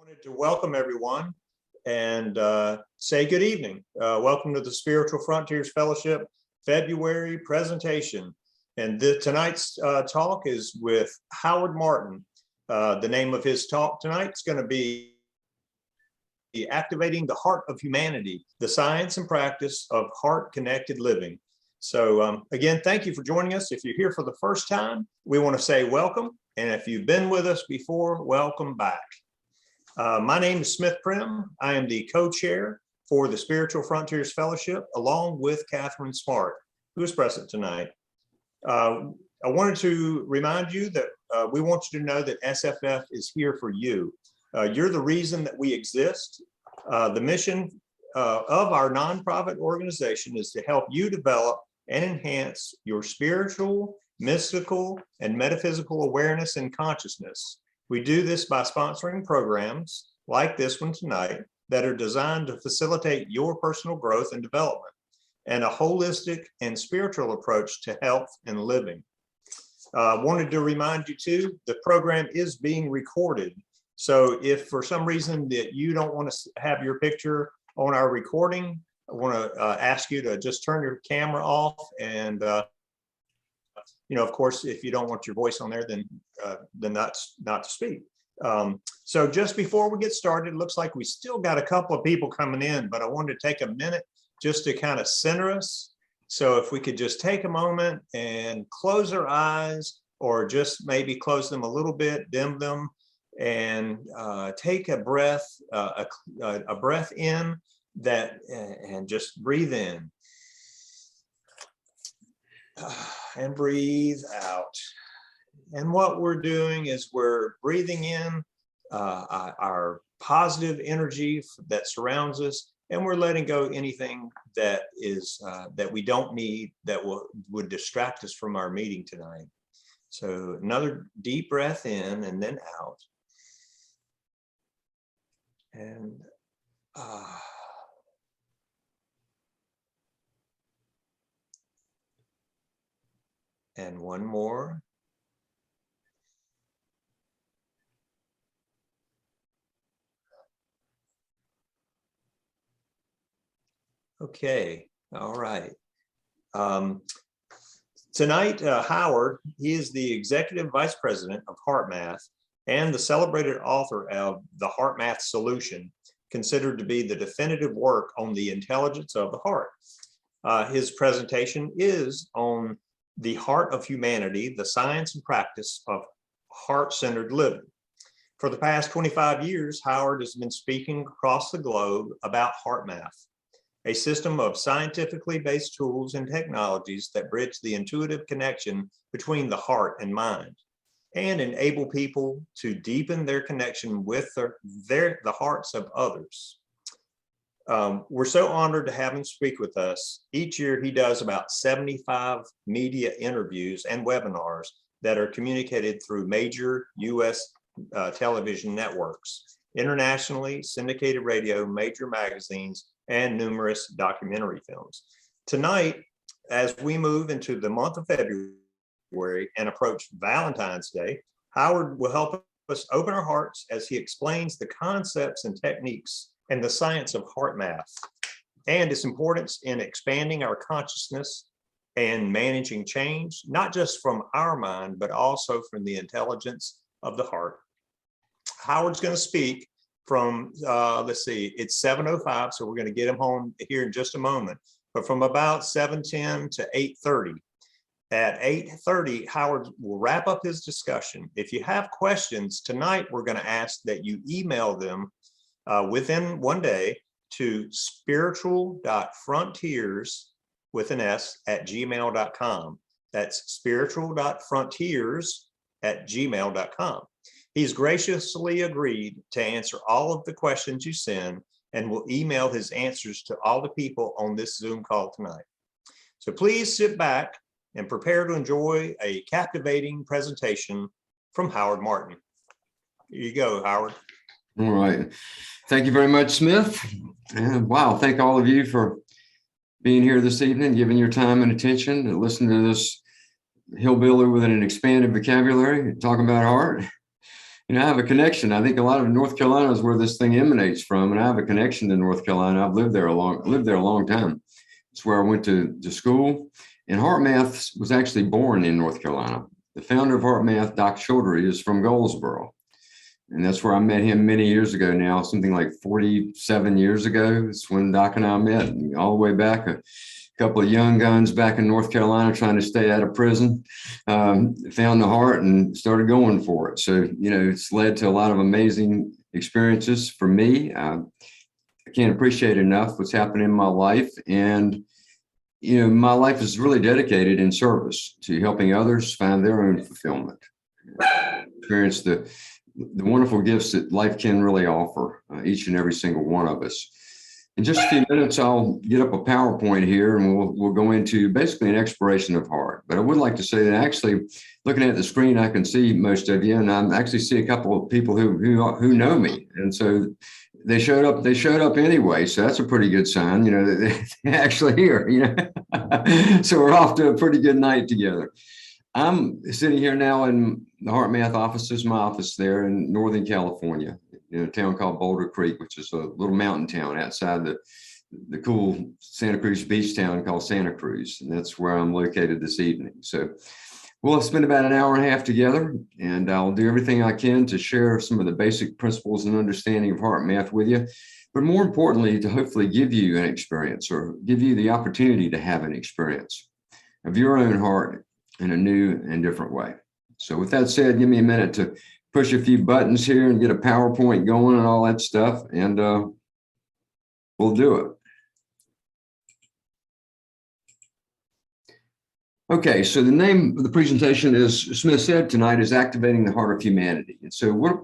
Wanted to welcome everyone and say good evening. Welcome to the Spiritual Frontiers Fellowship February presentation. And tonight's talk is with Howard Martin. The name of his talk tonight is going to be Activating the Heart of Humanity, the Science and Practice of Heart-Connected Living. So again, thank you for joining us. If you're here for the first time, we want to say welcome. And if you've been with us before, welcome back. My name is Smith Prim. I am the co-chair for the Spiritual Frontiers Fellowship, along with Catherine Smart, who is present tonight. I wanted to remind you that we want you to know that SFF is here for you. You're the reason that we exist. The mission of our nonprofit organization is to help you develop and enhance your spiritual, mystical, and metaphysical awareness and consciousness. We do this by sponsoring programs like this one tonight that are designed to facilitate your personal growth and development and a holistic and spiritual approach to health and living. Wanted to remind you too, the program is being recorded. So if for some reason that you don't want to have your picture on our recording, I want to ask you to just turn your camera off and you know, of course, if you don't want your voice on there, then that's not to speak. So just before we get started, it looks like we still got a couple of people coming in, but I wanted to take a minute just to kind of center us. So if we could just take a moment and close our eyes, or just maybe close them a little bit, dim them, and take a breath in that, and just breathe in. And breathe out. And what we're doing is we're breathing in our positive energy that surrounds us, and we're letting go anything that is that we don't need, that would distract us from our meeting tonight. So another deep breath in and then out. And and one more. Okay, all right. Tonight, Howard, he is the Executive Vice President of Heartmath and the celebrated author of the Heartmath Solution, considered to be the definitive work on the intelligence of the heart. His presentation is on the heart of humanity, the science and practice of heart-centered living. For the past 25 years, Howard has been speaking across the globe about Heartmath, a system of scientifically based tools and technologies that bridge the intuitive connection between the heart and mind, and enable people to deepen their connection with the hearts of others. We're so honored to have him speak with us. Each year he does about 75 media interviews and webinars that are communicated through major US television networks, internationally syndicated radio, major magazines, and numerous documentary films. Tonight, as we move into the month of February and approach Valentine's Day, Howard will help us open our hearts as he explains the concepts and techniques and the science of Heartmath and its importance in expanding our consciousness and managing change, not just from our mind, but also from the intelligence of the heart. Howard's going to speak from, let's see, it's 7:05, so we're going to get him home here in just a moment, but from about 7:10 to 8:30. At 8:30, Howard will wrap up his discussion. If you have questions tonight, we're going to ask that you email them within one day to spiritual.frontiers@gmail.com. That's spiritual.frontiers@gmail.com. He's graciously agreed to answer all of the questions you send and will email his answers to all the people on this Zoom call tonight. So please sit back and prepare to enjoy a captivating presentation from Howard Martin. Here you go, Howard. All right. Thank you very much, Smith. And wow, thank all of you for being here this evening, giving your time and attention to listen to this hillbilly with an expanded vocabulary talking about art. I have a connection. I think a lot of North Carolina is where this thing emanates from, and I have a connection to North Carolina. I've lived there a long time. It's where I went to school. And Heartmath was actually born in North Carolina. The founder of Heartmath, Doc Chaudhry, is from Goldsboro. And that's where I met him many years ago now, something like 47 years ago. It's when Doc and I met, all the way back, a couple of young guns back in North Carolina trying to stay out of prison, found the heart and started going for it. So, it's led to a lot of amazing experiences for me. I can't appreciate enough what's happening in my life. And, my life is really dedicated in service to helping others find their own fulfillment, experience the wonderful gifts that life can really offer, each and every single one of us. In just a few minutes, I'll get up a PowerPoint here and we'll go into basically an exploration of heart. But I would like to say that actually, looking at the screen, I can see most of you, and I actually see a couple of people who know me. And so they showed up anyway. So that's a pretty good sign, that they're actually here, So we're off to a pretty good night together. I'm sitting here now in the Heartmath offices, my office there in Northern California, in a town called Boulder Creek, which is a little mountain town outside the cool Santa Cruz beach town called Santa Cruz. And that's where I'm located this evening. So we'll spend about an hour and a half together, and I'll do everything I can to share some of the basic principles and understanding of Heartmath with you. But more importantly, to hopefully give you an experience, or give you the opportunity to have an experience of your own heart in a new and different way. So with that said, give me a minute to push a few buttons here and get a PowerPoint going and all that stuff, and we'll do it. Okay, so the name of the presentation, as Smith said tonight, is Activating the Heart of Humanity. And so what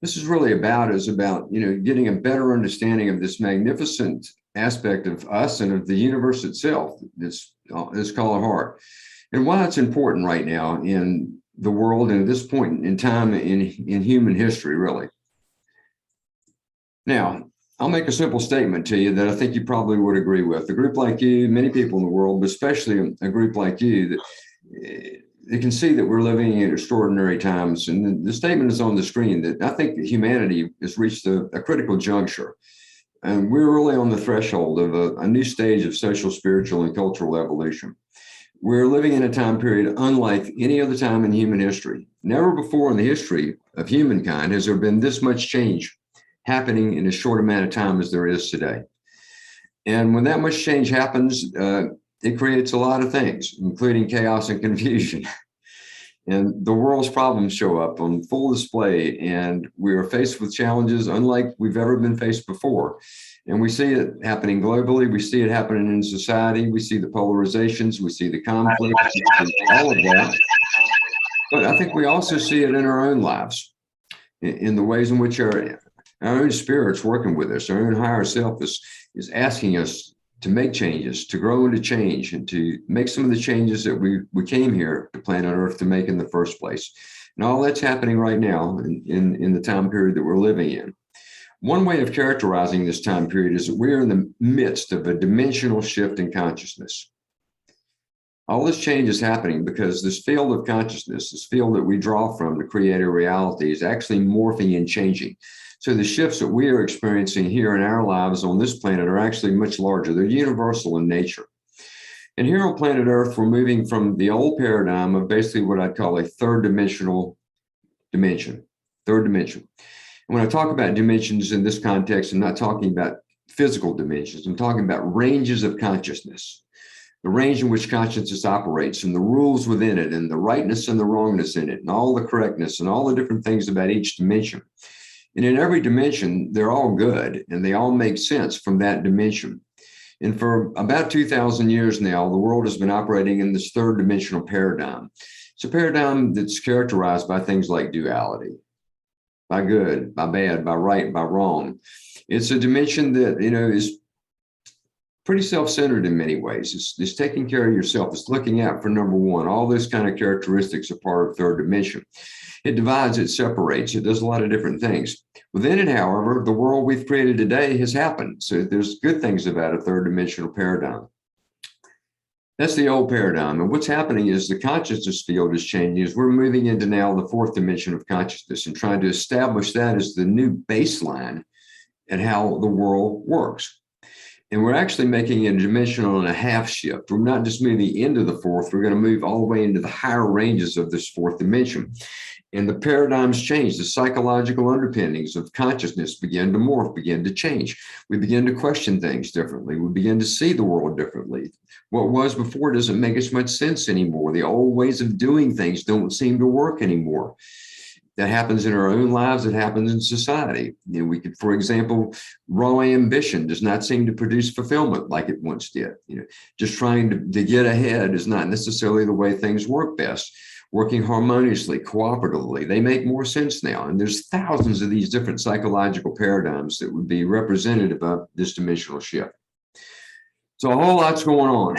this is really about is about, getting a better understanding of this magnificent aspect of us and of the universe itself. It's called a heart. And why it's important right now in the world and at this point in time in human history, really. Now, I'll make a simple statement to you that I think you probably would agree with. A group like you, many people in the world, but especially a group like you, that they can see that we're living in extraordinary times. And the statement is on the screen that I think that humanity has reached a critical juncture. And we're really on the threshold of a new stage of social, spiritual, and cultural evolution. We're living in a time period unlike any other time in human history. Never before in the history of humankind has there been this much change happening in a short amount of time as there is today. And when that much change happens, it creates a lot of things, including chaos and confusion. And the world's problems show up on full display, and we are faced with challenges unlike we've ever been faced before. And we see it happening globally. We see it happening in society. We see the polarizations. We see the conflicts, all of that. But I think we also see it in our own lives, in the ways in which our own spirit's working with us. Our own higher self is asking us to make changes, to grow into change, and to make some of the changes that we came here to planet Earth to make in the first place. And all that's happening right now in the time period that we're living in. One way of characterizing this time period is that we're in the midst of a dimensional shift in consciousness. All this change is happening because this field of consciousness, this field that we draw from to create a reality, is actually morphing and changing. So the shifts that we are experiencing here in our lives on this planet are actually much larger. They're universal in nature. And here on planet Earth, we're moving from the old paradigm of basically what I'd call a third dimension. And when I talk about dimensions in this context, I'm not talking about physical dimensions. I'm talking about ranges of consciousness, the range in which consciousness operates and the rules within it and the rightness and the wrongness in it and all the correctness and all the different things about each dimension. And in every dimension, they're all good and they all make sense from that dimension. And for about 2,000 years now, the world has been operating in this third dimensional paradigm. It's a paradigm that's characterized by things like duality, by good, by bad, by right, by wrong. It's a dimension that, is pretty self-centered in many ways. It's taking care of yourself. It's looking out for number one. All those kind of characteristics are part of third dimension. It divides, it separates, it does a lot of different things. Within it, however, the world we've created today has happened. So there's good things about a third dimensional paradigm. That's the old paradigm. And what's happening is the consciousness field is changing as we're moving into now the fourth dimension of consciousness and trying to establish that as the new baseline and how the world works. And we're actually making a dimensional and a half shift. We're not just moving into the fourth, we're going to move all the way into the higher ranges of this fourth dimension. And the paradigms change. The psychological underpinnings of consciousness begin to morph, begin to change. We begin to question things differently. We begin to see the world differently. What was before doesn't make as much sense anymore. The old ways of doing things don't seem to work anymore. That happens in our own lives. It happens in society. You know, we could, for example, raw ambition does not seem to produce fulfillment like it once did. You know, just trying to get ahead is not necessarily the way things work best. Working harmoniously, cooperatively, they make more sense now. And there's thousands of these different psychological paradigms that would be representative of this dimensional shift. So a whole lot's going on,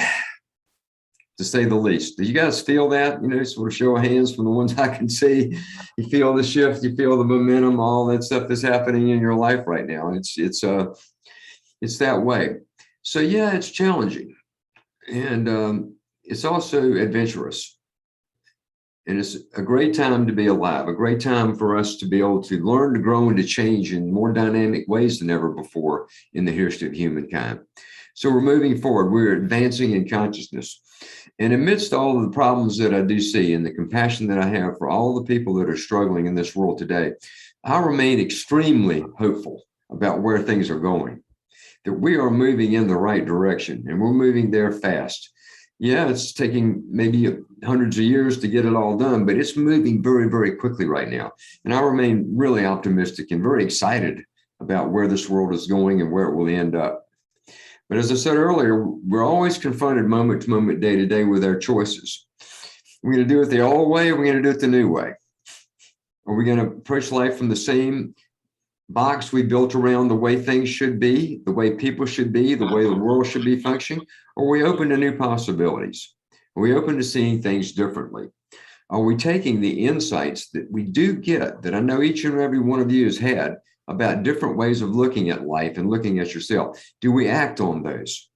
to say the least. Do you guys feel that? You know, sort of show of hands from the ones I can see. You feel the shift, you feel the momentum, all that stuff that's happening in your life right now. It's that way. So yeah, it's challenging, and it's also adventurous. And it's a great time to be alive, a great time for us to be able to learn to grow and to change in more dynamic ways than ever before in the history of humankind. So we're moving forward. We're advancing in consciousness. And amidst all of the problems that I do see and the compassion that I have for all the people that are struggling in this world today, I remain extremely hopeful about where things are going, that we are moving in the right direction and we're moving there fast. Yeah, it's taking maybe hundreds of years to get it all done, but it's moving very, very quickly right now. And I remain really optimistic and very excited about where this world is going and where it will end up. But as I said earlier, we're always confronted moment to moment, day to day with our choices. We're going to do it the old way, or we're going to do it the new way. Are we going to approach life from the same box we built around the way things should be, the way people should be, the way the world should be functioning? Or are we open to new possibilities? Are we open to seeing things differently? Are we taking the insights that we do get, that I know each and every one of you has had, about different ways of looking at life and looking at yourself? Do we act on those?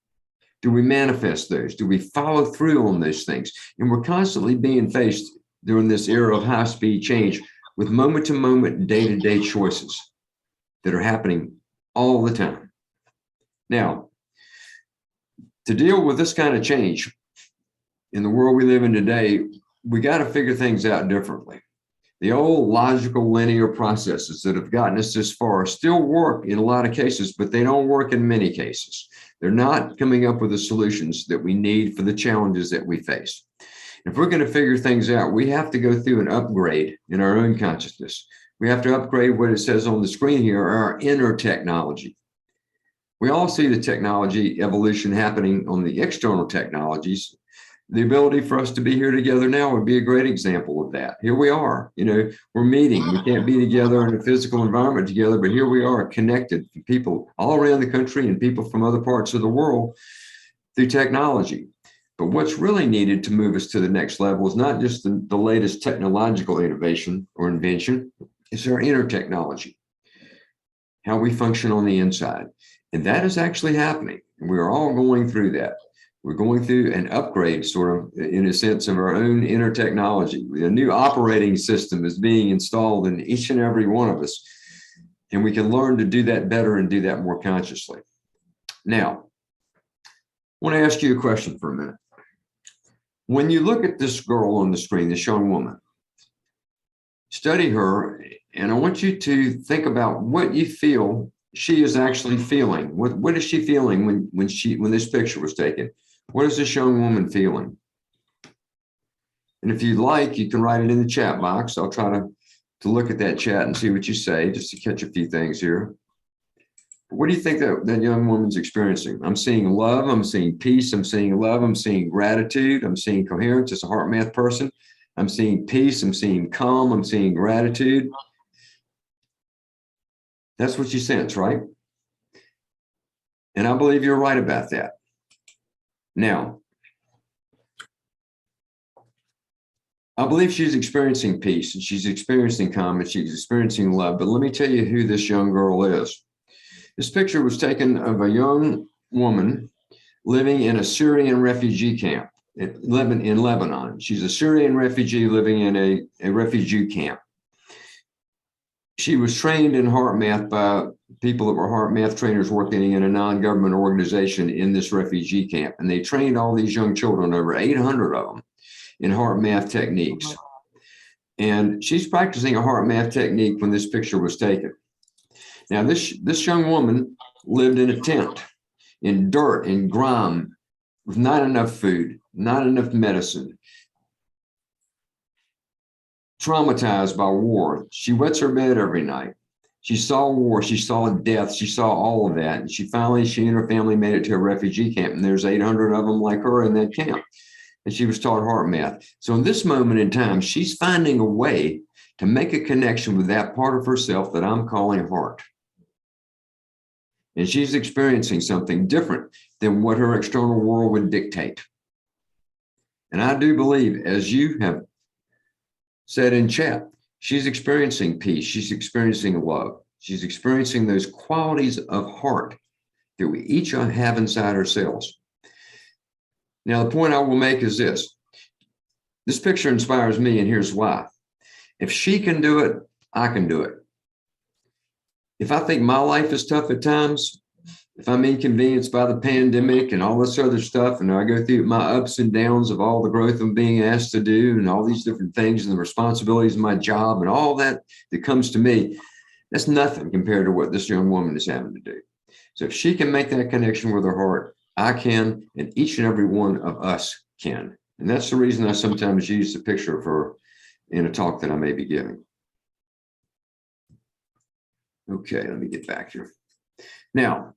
Do we manifest those? Do we follow through on those things? And we're constantly being faced during this era of high-speed change with moment-to-moment, day-to-day choices that are happening all the time. Now, to deal with this kind of change in the world we live in today, we got to figure things out differently. The old logical linear processes that have gotten us this far still work in a lot of cases, but they don't work in many cases. They're not coming up with the solutions that we need for the challenges that we face. If we're going to figure things out, we have to go through an upgrade in our own consciousness. We have to upgrade what it says on the screen here, our inner technology. We all see the technology evolution happening on the external technologies. The ability for us to be here together now would be a great example of that. Here we are, you know, we're meeting. We can't be together in a physical environment together, but here we are connected, people all around the country and people from other parts of the world through technology. But what's really needed to move us to the next level is not just the latest technological innovation or invention, it's our inner technology, how we function on the inside. And that is actually happening. We're all going through that. We're going through an upgrade, sort of, in a sense, of our own inner technology. A new operating system is being installed in each and every one of us. And we can learn to do that better and do that more consciously. Now, I want to ask you a question for a minute. When you look at this girl on the screen, this young woman, study her, and I want you to think about what you feel she is actually feeling. What is she feeling when this picture was taken? What is this young woman feeling? And if you'd like, you can write it in the chat box. I'll try to look at that chat and see what you say, just to catch a few things here. What do you think that young woman's experiencing? I'm seeing love, I'm seeing peace, I'm seeing love, I'm seeing gratitude, I'm seeing coherence as a Heartmath person. I'm seeing peace, I'm seeing calm, I'm seeing gratitude. That's what you sense, right? And I believe you're right about that. Now, I believe she's experiencing peace and she's experiencing calm and she's experiencing love. But let me tell you who this young girl is. This picture was taken of a young woman living in a Syrian refugee camp in Lebanon. She's a Syrian refugee living in a refugee camp. She was trained in Heartmath by people that were Heartmath trainers working in a non-government organization in this refugee camp. And they trained all these young children, over 800 of them, in Heartmath techniques. And she's practicing a Heartmath technique when this picture was taken. Now, this young woman lived in a tent, in dirt, in grime, with not enough food, not enough medicine, traumatized by war. She wets her bed every night. She saw war, she saw death, she saw all of that. And she and her family made it to a refugee camp. And there's 800 of them like her in that camp. And she was taught Heartmath. So in this moment in time, she's finding a way to make a connection with that part of herself that I'm calling heart. And she's experiencing something different than what her external world would dictate. And I do believe, as you have said in chat, she's experiencing peace. She's experiencing love. She's experiencing those qualities of heart that we each have inside ourselves. Now, the point I will make is this. This picture inspires me, and here's why. If she can do it, I can do it. If I think my life is tough at times, if I'm inconvenienced by the pandemic and all this other stuff, and I go through my ups and downs of all the growth I'm being asked to do and all these different things and the responsibilities of my job and all that comes to me, that's nothing compared to what this young woman is having to do. So if she can make that connection with her heart, I can, and each and every one of us can. And that's the reason I sometimes use the picture of her in a talk that I may be giving. Okay, let me get back here. Now,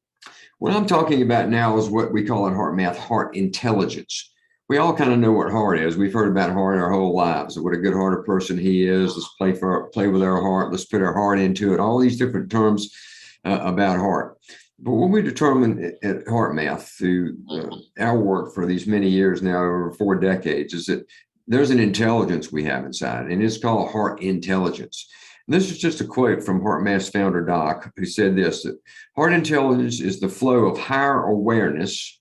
what I'm talking about now is what we call in Heartmath heart intelligence. We all kind of know what heart is. We've heard about heart our whole lives. What a good-hearted person he is. Let's play with our heart. Let's put our heart into it. All these different terms about heart. But what we determined at Heartmath through our work for these many years now, over 4 decades, is that there's an intelligence we have inside, and it's called heart intelligence. And this is just a quote from Heartmath's founder, Doc, who said this, that heart intelligence is the flow of higher awareness,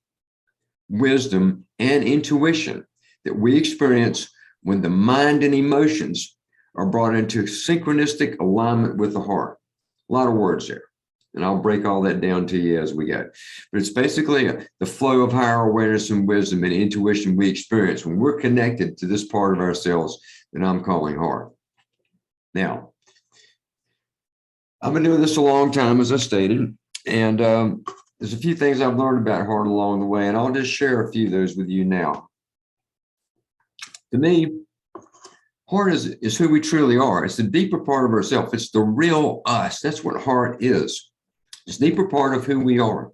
wisdom, and intuition that we experience when the mind and emotions are brought into synchronistic alignment with the heart. A lot of words there. And I'll break all that down to you as we go. But it's basically the flow of higher awareness and wisdom and intuition we experience when we're connected to this part of ourselves that I'm calling heart. Now, I've been doing this a long time, as I stated, and there's a few things I've learned about heart along the way, and I'll just share a few of those with you now. To me, heart is who we truly are. It's the deeper part of ourselves. It's the real us. That's what heart is. It's the deeper part of who we are.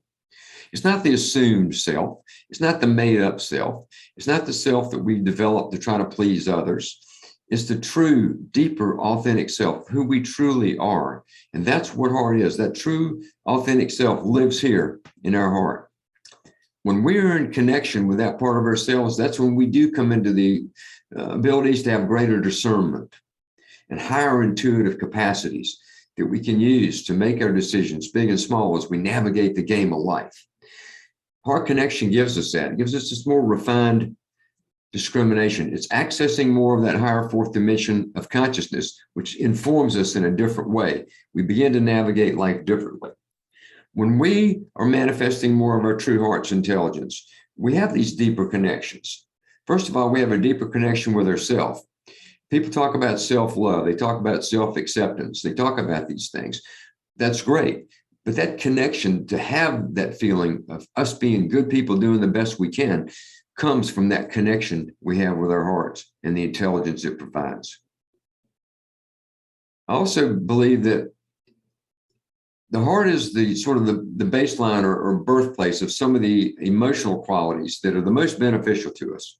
It's not the assumed self. It's not the made up self. It's not the self that we've developed to try to please others. It's the true, deeper, authentic self, who we truly are. And that's what heart is. That true, authentic self lives here in our heart. When we're in connection with that part of ourselves, that's when we do come into the abilities to have greater discernment and higher intuitive capacities that we can use to make our decisions, big and small, as we navigate the game of life. Heart connection gives us that. It gives us this more refined discrimination. It's accessing more of that higher fourth dimension of consciousness, which informs us in a different way. We begin to navigate life differently. When we are manifesting more of our true heart's intelligence, we have these deeper connections. First of all, we have a deeper connection with ourselves. People talk about self-love. They talk about self-acceptance. They talk about these things. That's great. But that connection, to have that feeling of us being good people doing the best we can, comes from that connection we have with our hearts and the intelligence it provides. I also believe that the heart is the sort of the baseline or birthplace of some of the emotional qualities that are the most beneficial to us.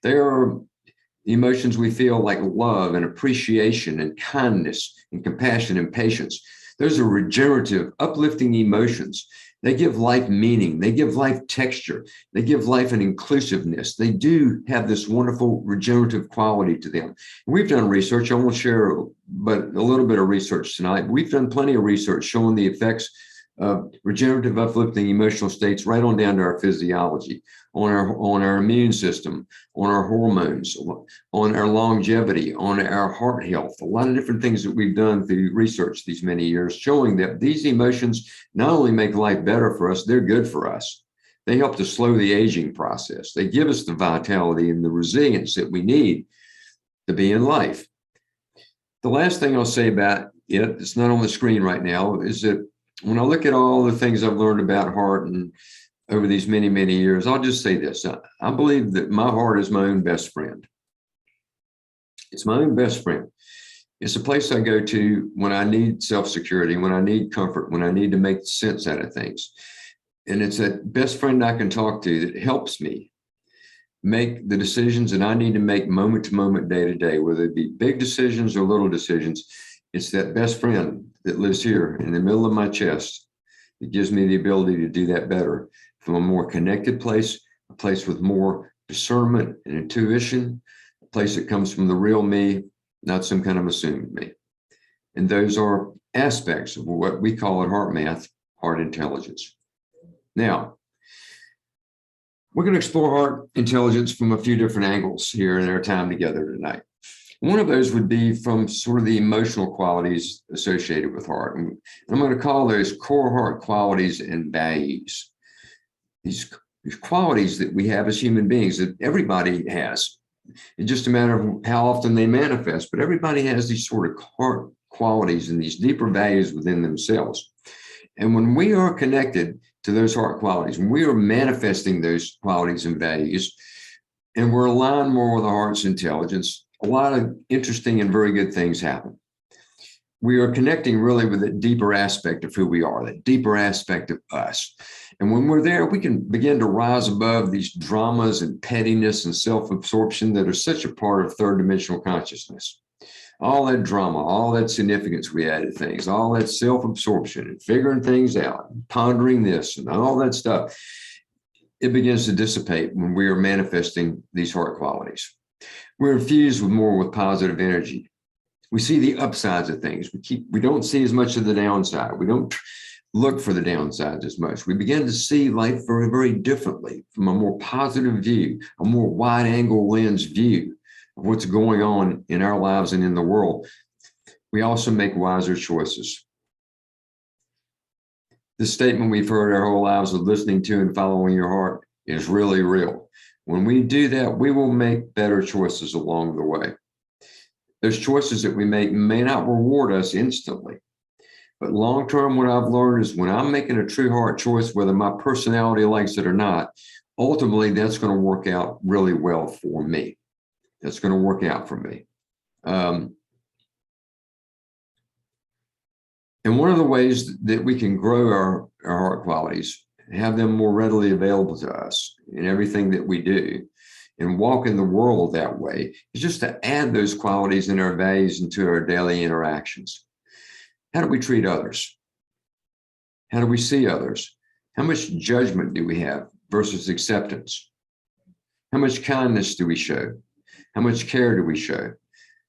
They are the emotions we feel, like love and appreciation and kindness and compassion and patience. Those are regenerative, uplifting emotions. They give life meaning. They give life texture. They give life an inclusiveness. They do have this wonderful regenerative quality to them. We've done research. I won't share but a little bit of research tonight. We've done plenty of research showing the effects regenerative, uplifting emotional states, right on down to our physiology, on our immune system, on our hormones, on our longevity, on our heart health. A lot of different things that we've done through research these many years, showing that these emotions not only make life better for us, they're good for us. They help to slow the aging process. They give us the vitality and the resilience that we need to be in life. The last thing I'll say about it, it's not on the screen right now, is that when I look at all the things I've learned about heart and over these many, many years, I'll just say this. I believe that my heart is my own best friend. It's my own best friend. It's a place I go to when I need self-security, when I need comfort, when I need to make sense out of things. And it's that best friend I can talk to that helps me make the decisions that I need to make moment to moment, day to day, whether it be big decisions or little decisions. It's that best friend that lives here in the middle of my chest that gives me the ability to do that better from a more connected place, a place with more discernment and intuition, a place that comes from the real me, not some kind of assumed me. And those are aspects of what we call at Heartmath, heart intelligence. Now, we're going to explore heart intelligence from a few different angles here in our time together tonight. One of those would be from sort of the emotional qualities associated with heart. And I'm going to call those core heart qualities and values. These qualities that we have as human beings that everybody has. It's just a matter of how often they manifest, but everybody has these sort of heart qualities and these deeper values within themselves. And when we are connected to those heart qualities, when we are manifesting those qualities and values, and we're aligned more with the heart's intelligence, a lot of interesting and very good things happen. We are connecting really with a deeper aspect of who we are, that deeper aspect of us. And when we're there, we can begin to rise above these dramas and pettiness and self-absorption that are such a part of third dimensional consciousness. All that drama, all that significance we add to things, all that self-absorption and figuring things out, and pondering this and all that stuff, it begins to dissipate when we are manifesting these heart qualities. We're infused with positive energy. We see the upsides of things. We don't see as much of the downside. We don't look for the downsides as much. We begin to see life very, very differently from a more positive view, a more wide angle lens view of what's going on in our lives and in the world. We also make wiser choices. The statement we've heard our whole lives of listening to and following your heart is really real. When we do that, we will make better choices along the way. Those choices that we make may not reward us instantly, but long-term, what I've learned is when I'm making a true heart choice, whether my personality likes it or not, ultimately that's going to work out really well for me. That's going to work out for me. And one of the ways that we can grow our heart qualities, have them more readily available to us in everything that we do, and walk in the world that way, is just to add those qualities and our values into our daily interactions. How do we treat others? How do we see others? How much judgment do we have versus acceptance? How much kindness do we show? How much care do we show?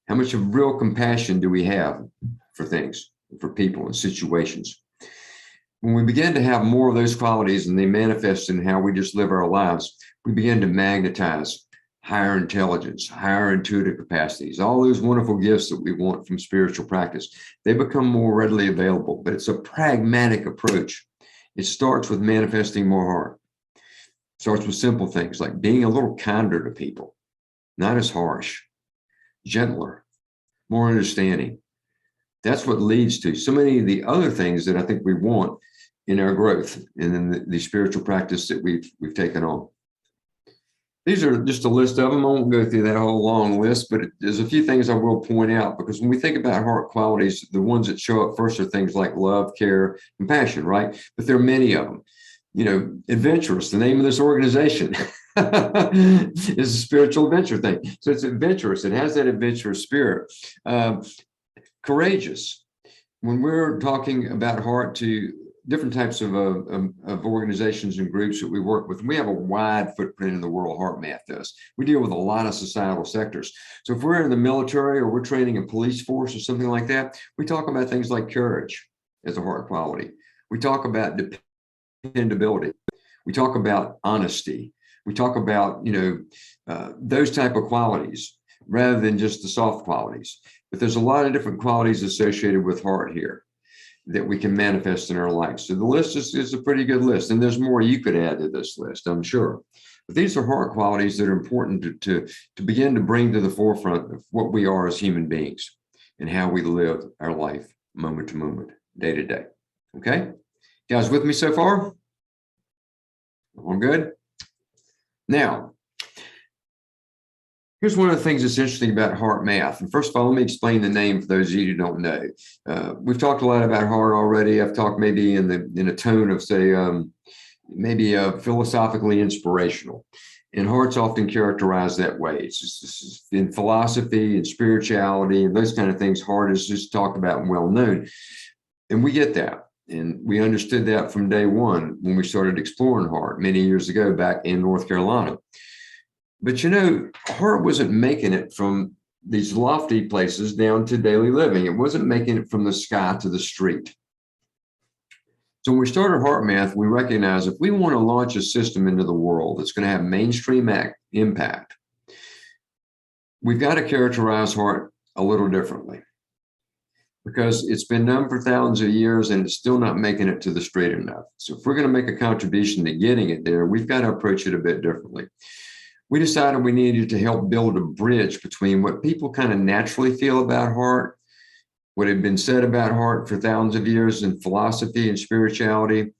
How much of real compassion do we have for things, for people and situations? When we begin to have more of those qualities and they manifest in how we just live our lives, we begin to magnetize higher intelligence, higher intuitive capacities, all those wonderful gifts that we want from spiritual practice. They become more readily available, but it's a pragmatic approach. It starts with manifesting more heart. It starts with simple things like being a little kinder to people, not as harsh, gentler, more understanding. That's what leads to so many of the other things that I think we want in our growth and in the spiritual practice that we've taken on. These are just a list of them. I won't go through that whole long list, but there's a few things I will point out, because when we think about heart qualities, the ones that show up first are things like love, care, compassion, right? But there are many of them. You know, adventurous, the name of this organization is a spiritual adventure thing. So it's adventurous. It has that adventurous spirit. Courageous. When we're talking about heart to different types of organizations and groups that we work with, we have a wide footprint in the world. Heartmath does. We deal with a lot of societal sectors. So if we're in the military or we're training a police force or something like that, we talk about things like courage as a heart quality, We talk about dependability. We talk about honesty. We talk about, those type of qualities rather than just the soft qualities. But there's a lot of different qualities associated with heart here that we can manifest in our life. So the list is a pretty good list. And there's more you could add to this list, I'm sure. But these are heart qualities that are important to begin to bring to the forefront of what we are as human beings and how we live our life moment to moment, day to day. Okay? You guys with me so far? All good? Now, here's one of the things that's interesting about Heartmath. And first of all, let me explain the name for those of you who don't know. We've talked a lot about heart already. I've talked maybe in a tone of, say, maybe philosophically inspirational. And heart's often characterized that way. It's just in philosophy and spirituality and those kind of things, heart is just talked about and well known. And we get that. And we understood that from day one when we started exploring heart many years ago back in North Carolina. But heart wasn't making it from these lofty places down to daily living. It wasn't making it from the sky to the street. So when we started Heartmath, we recognized if we want to launch a system into the world that's going to have mainstream impact, we've got to characterize heart a little differently, because it's been done for thousands of years and it's still not making it to the street enough. So if we're going to make a contribution to getting it there, we've got to approach it a bit differently. We decided we needed to help build a bridge between what people kind of naturally feel about heart, what had been said about heart for thousands of years in philosophy and spirituality,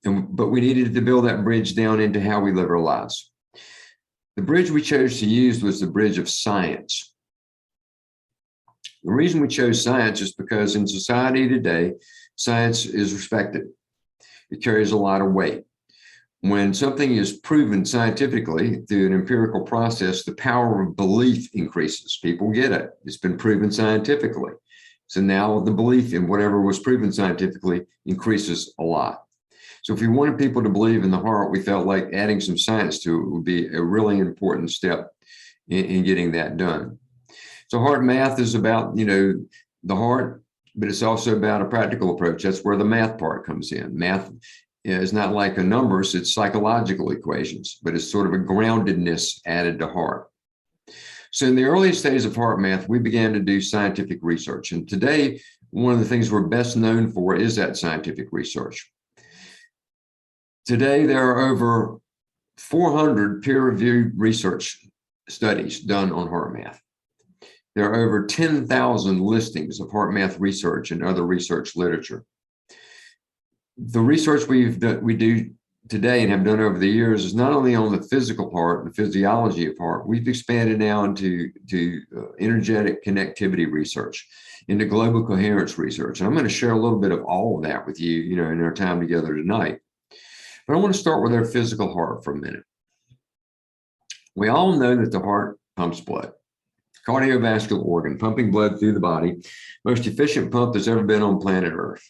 but we needed to build that bridge down into how we live our lives. The bridge we chose to use was the bridge of science. The reason we chose science is because in society today, science is respected. It carries a lot of weight. When something is proven scientifically through an empirical process, the power of belief increases. People get it. It's been proven scientifically. So now the belief in whatever was proven scientifically increases a lot. So if we wanted people to believe in the heart, we felt like adding some science to it would be a really important step in getting that done. So Heartmath is about, the heart, but it's also about a practical approach. That's where the math part comes in. Math is not like a numbers, it's psychological equations, but it's sort of a groundedness added to heart. So in the earliest days of Heartmath, we began to do scientific research. And today, one of the things we're best known for is that scientific research. Today, there are over 400 peer-reviewed research studies done on Heartmath. There are over 10,000 listings of Heartmath research and other research literature. The research we do today and have done over the years is not only on the physical part, the physiology of heart. We've expanded now into energetic connectivity research, into global coherence research. And I'm going to share a little bit of all of that with you, in our time together tonight. But I want to start with our physical heart for a minute. We all know that the heart pumps blood. Cardiovascular organ, pumping blood through the body, most efficient pump that's ever been on planet Earth.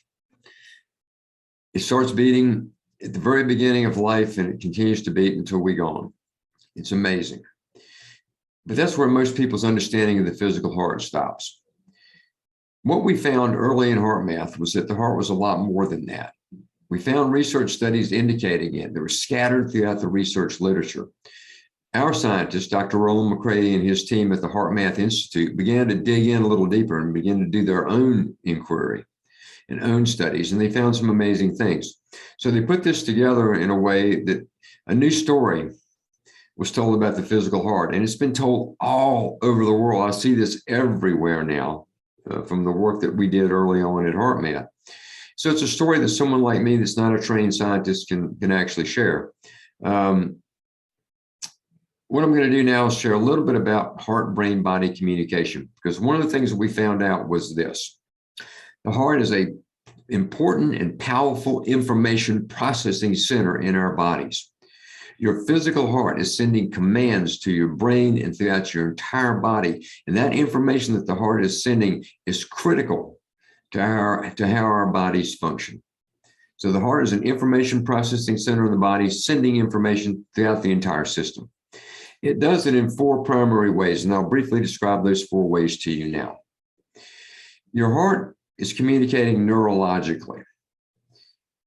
It starts beating at the very beginning of life and it continues to beat until we're gone. It's amazing. But that's where most people's understanding of the physical heart stops. What we found early in Heartmath was that the heart was a lot more than that. We found research studies indicating it. They were scattered throughout the research literature. Our scientist, Dr. Roland McCrae and his team at the Heartmath Institute began to dig in a little deeper and begin to do their own inquiry and own studies, and they found some amazing things. So they put this together in a way that a new story was told about the physical heart, and it's been told all over the world. I see this everywhere now from the work that we did early on at Heartmath. So it's a story that someone like me that's not a trained scientist can actually share. What I'm going to do now is share a little bit about heart-brain-body communication, because one of the things that we found out was this. The heart is an important and powerful information processing center in our bodies. Your physical heart is sending commands to your brain and throughout your entire body. And that information that the heart is sending is critical to how our bodies function. So the heart is an information processing center in the body, sending information throughout the entire system. It does it in four primary ways, and I'll briefly describe those four ways to you now. Your heart is communicating neurologically.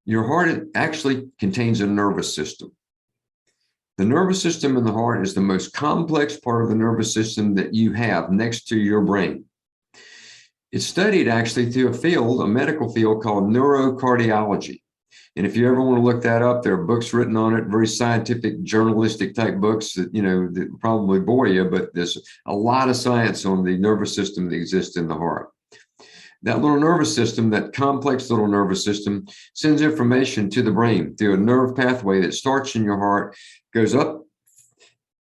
Your heart actually contains a nervous system. The nervous system in the heart is the most complex part of the nervous system that you have next to your brain. It's studied actually through a medical field called neurocardiology. And if you ever want to look that up, there are books written on it, very scientific, journalistic type books that, that probably bore you, but there's a lot of science on the nervous system that exists in the heart. That little nervous system, that complex little nervous system, sends information to the brain through a nerve pathway that starts in your heart, goes up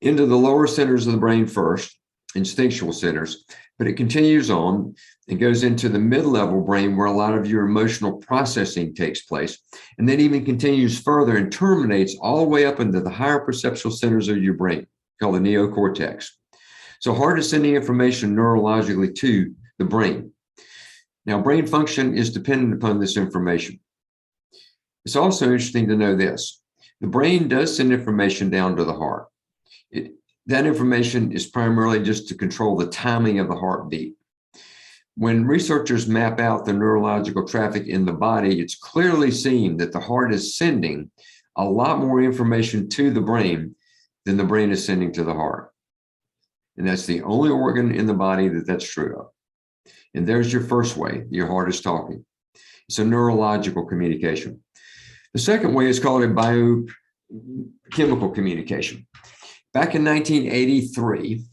into the lower centers of the brain first, instinctual centers, but it continues on and goes into the mid-level brain where a lot of your emotional processing takes place, and then even continues further and terminates all the way up into the higher perceptual centers of your brain, called the neocortex. So heart is sending information neurologically to the brain. Now, brain function is dependent upon this information. It's also interesting to know this. The brain does send information down to the heart. That information is primarily just to control the timing of the heartbeat. When researchers map out the neurological traffic in the body, it's clearly seen that the heart is sending a lot more information to the brain than the brain is sending to the heart. And that's the only organ in the body that's true of. And there's your first way your heart is talking. It's a neurological communication. The second way is called a biochemical communication. Back in 1983,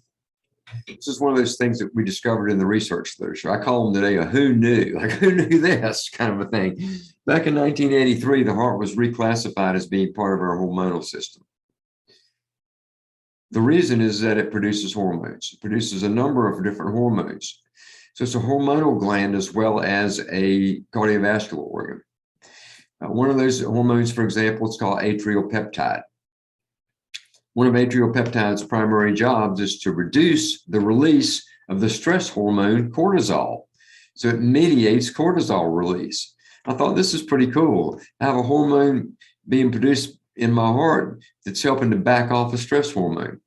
this is one of those things that we discovered in the research literature. I call them today a who knew, like who knew this kind of a thing. Back in 1983, the heart was reclassified as being part of our hormonal system. The reason is that it produces hormones. It produces a number of different hormones. So it's a hormonal gland as well as a cardiovascular organ. One of those hormones, for example, it's called atrial peptide. One of atrial peptide's primary jobs is to reduce the release of the stress hormone cortisol. So it mediates cortisol release. I thought this is pretty cool. I have a hormone being produced in my heart that's helping to back off a stress hormone.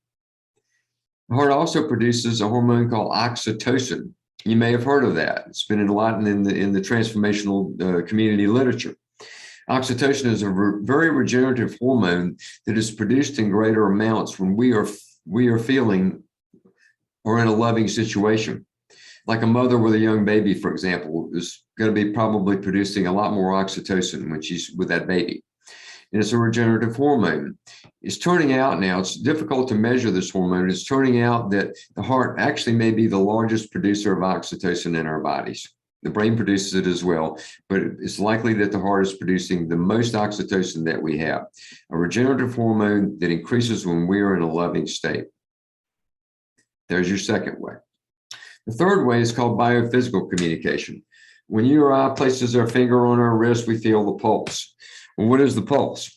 The heart also produces a hormone called oxytocin. You may have heard of that. It's been a lot in the transformational community literature. Oxytocin is a very regenerative hormone that is produced in greater amounts when we are feeling or in a loving situation. Like a mother with a young baby, for example, is going to be probably producing a lot more oxytocin when she's with that baby. And it's a regenerative hormone. It's turning out now, it's difficult to measure this hormone. It's turning out that the heart actually may be the largest producer of oxytocin in our bodies. The brain produces it as well, but it's likely that the heart is producing the most oxytocin that we have, a regenerative hormone that increases when we're in a loving state. There's your second way. The third way is called biophysical communication. When you or I places our finger on our wrist, we feel the pulse. Well, what is the pulse?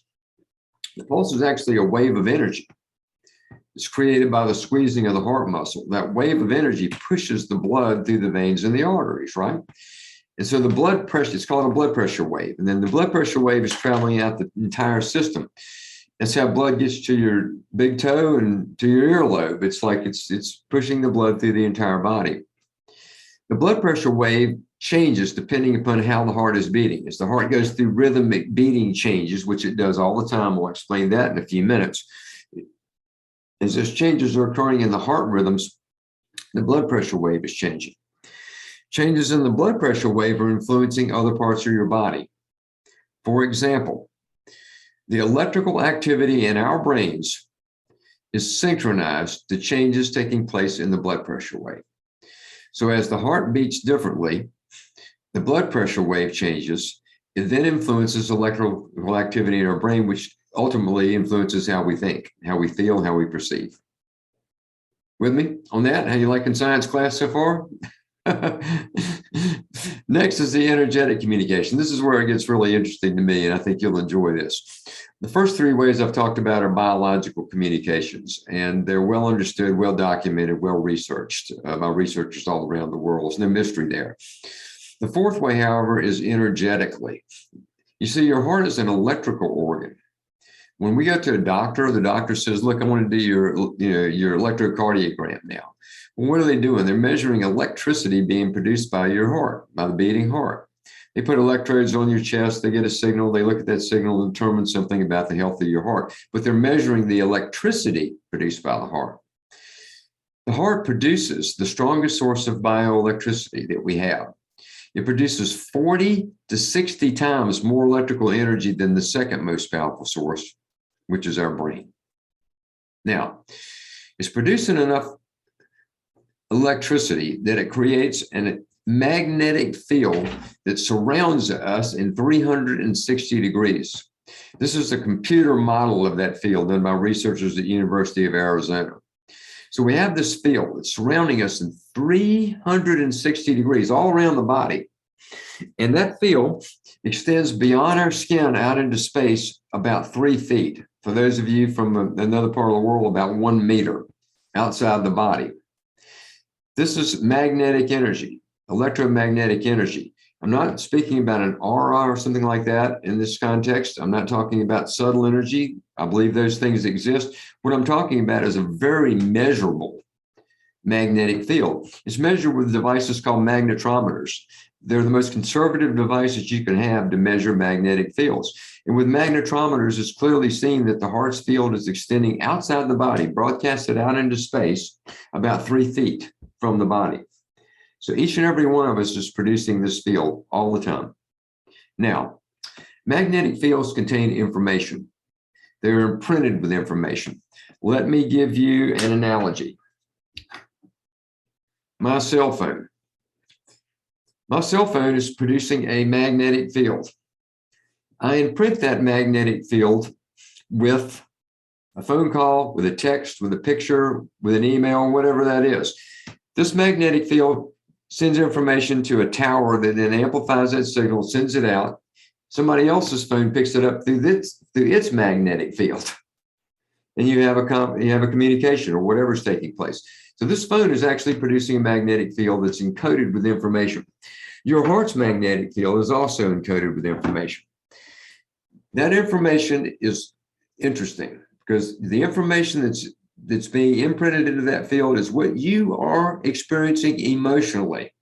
The pulse is actually a wave of energy. It's created by the squeezing of the heart muscle. That wave of energy pushes the blood through the veins and the arteries, right? And so the blood pressure, it's called a blood pressure wave. And then the blood pressure wave is traveling out the entire system. That's how blood gets to your big toe and to your earlobe. It's like it's pushing the blood through the entire body. The blood pressure wave changes depending upon how the heart is beating. As the heart goes through rhythmic beating changes, which it does all the time, we'll explain that in a few minutes. As those changes are occurring in the heart rhythms, the blood pressure wave is changing. Changes in the blood pressure wave are influencing other parts of your body. For example, the electrical activity in our brains is synchronized to changes taking place in the blood pressure wave. So as the heart beats differently, the blood pressure wave changes. It then influences electrical activity in our brain, which ultimately influences how we think, how we feel, how we perceive. With me on that? How you liking science class so far? Next is the energetic communication. This is where it gets really interesting to me, and I think you'll enjoy this. The first three ways I've talked about are biological communications, and they're well understood, well documented, well researched by researchers all around the world. There's no mystery there. The fourth way, however, is energetically. You see, your heart is an electrical organ. When we go to a doctor, the doctor says, look, I want to do your electrocardiogram now. Well, what are they doing? They're measuring electricity being produced by your heart, by the beating heart. They put electrodes on your chest, they get a signal, they look at that signal and determine something about the health of your heart, but they're measuring the electricity produced by the heart. The heart produces the strongest source of bioelectricity that we have. It produces 40 to 60 times more electrical energy than the second most powerful source, which is our brain. Now, it's producing enough electricity that it creates a magnetic field that surrounds us in 360 degrees. This is a computer model of that field done by researchers at the University of Arizona. So we have this field that's surrounding us in 360 degrees all around the body. And that field extends beyond our skin out into space about 3 feet. For those of you from another part of the world, about 1 meter outside the body. This is magnetic energy, electromagnetic energy. I'm not speaking about an aura or something like that in this context. I'm not talking about subtle energy. I believe those things exist. What I'm talking about is a very measurable magnetic field. It's measured with devices called magnetometers. They're the most conservative devices you can have to measure magnetic fields. And with magnetometers, it's clearly seen that the heart's field is extending outside the body, broadcasted out into space about 3 feet from the body. So each and every one of us is producing this field all the time. Now, magnetic fields contain information. They're imprinted with information. Let me give you an analogy. My cell phone. My cell phone is producing a magnetic field. I imprint that magnetic field with a phone call, with a text, with a picture, with an email, whatever that is. This magnetic field sends information to a tower that then amplifies that signal, sends it out. Somebody else's phone picks it up through its magnetic field. And you have a communication or whatever's taking place. So this phone is actually producing a magnetic field that's encoded with information. Your heart's magnetic field is also encoded with information. That information is interesting because the information that's being imprinted into that field is what you are experiencing emotionally.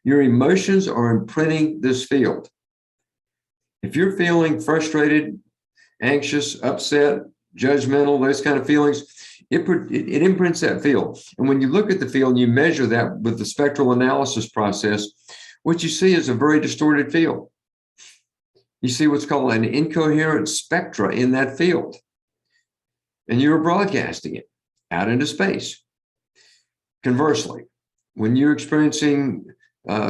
Your emotions are imprinting this field. If you're feeling frustrated, anxious, upset, judgmental, those kind of feelings, it imprints that field. And when you look at the field and you measure that with the spectral analysis process, what you see is a very distorted field. You see what's called an incoherent spectra in that field. And you're broadcasting it out into space. Conversely, when you're experiencing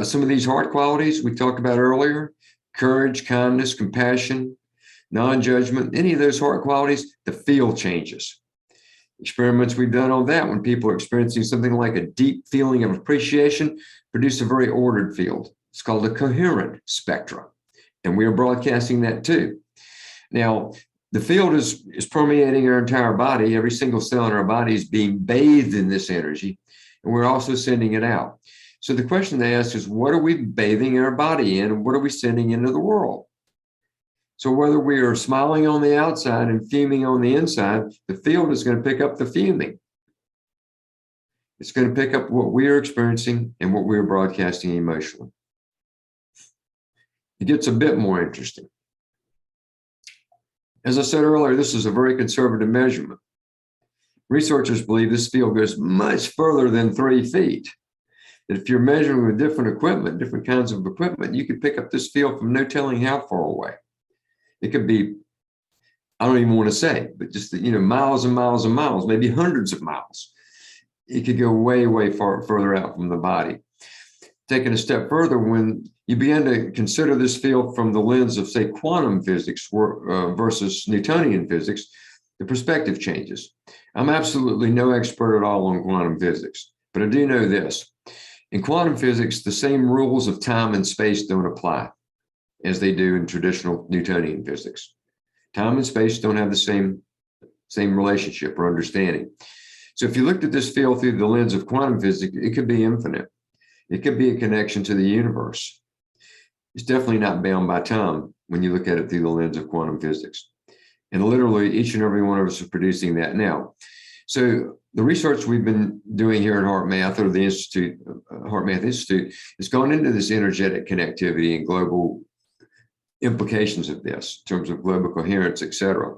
some of these heart qualities we talked about earlier, courage, kindness, compassion, non-judgment, any of those heart qualities, the field changes. Experiments we've done on that, when people are experiencing something like a deep feeling of appreciation, produce a very ordered field. It's called a coherent spectra. And we are broadcasting that too. Now, the field is permeating our entire body. Every single cell in our body is being bathed in this energy, and we're also sending it out. So the question they ask is, what are we bathing our body in, and what are we sending into the world? So whether we are smiling on the outside and fuming on the inside, the field is going to pick up the fuming. It's going to pick up what we are experiencing and what we are broadcasting emotionally. It gets a bit more interesting. As I said earlier, this is a very conservative measurement. Researchers believe this field goes much further than 3 feet. That if you're measuring with different equipment, different kinds of equipment, you could pick up this field from no telling how far away. It could be, I don't even want to say, but just, miles and miles and miles, maybe hundreds of miles. It could go way, way further out from the body. Taking a step further, when you begin to consider this field from the lens of, say, quantum physics versus Newtonian physics, the perspective changes. I'm absolutely no expert at all on quantum physics, but I do know this. In quantum physics, the same rules of time and space don't apply as they do in traditional Newtonian physics. Time and space don't have the same relationship or understanding. So if you looked at this field through the lens of quantum physics, it could be infinite. It could be a connection to the universe. It's definitely not bound by time when you look at it through the lens of quantum physics. And literally each and every one of us is producing that now. So the research we've been doing here at HeartMath, or the Institute, HeartMath Institute, has gone into this energetic connectivity and global implications of this in terms of global coherence, et cetera.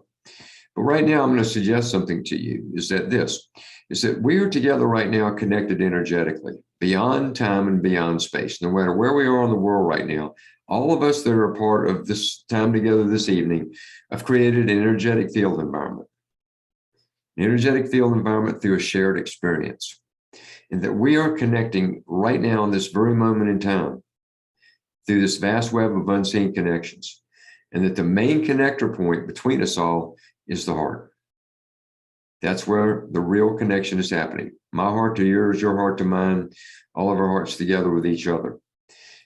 But right now, I'm going to suggest something to you, is that we are together right now connected energetically, beyond time and beyond space. No matter where we are in the world right now, all of us that are a part of this time together this evening have created an energetic field environment. An energetic field environment through a shared experience. And that we are connecting right now in this very moment in time through this vast web of unseen connections. And that the main connector point between us all is the heart. That's where the real connection is happening. My heart to yours, your heart to mine, all of our hearts together with each other.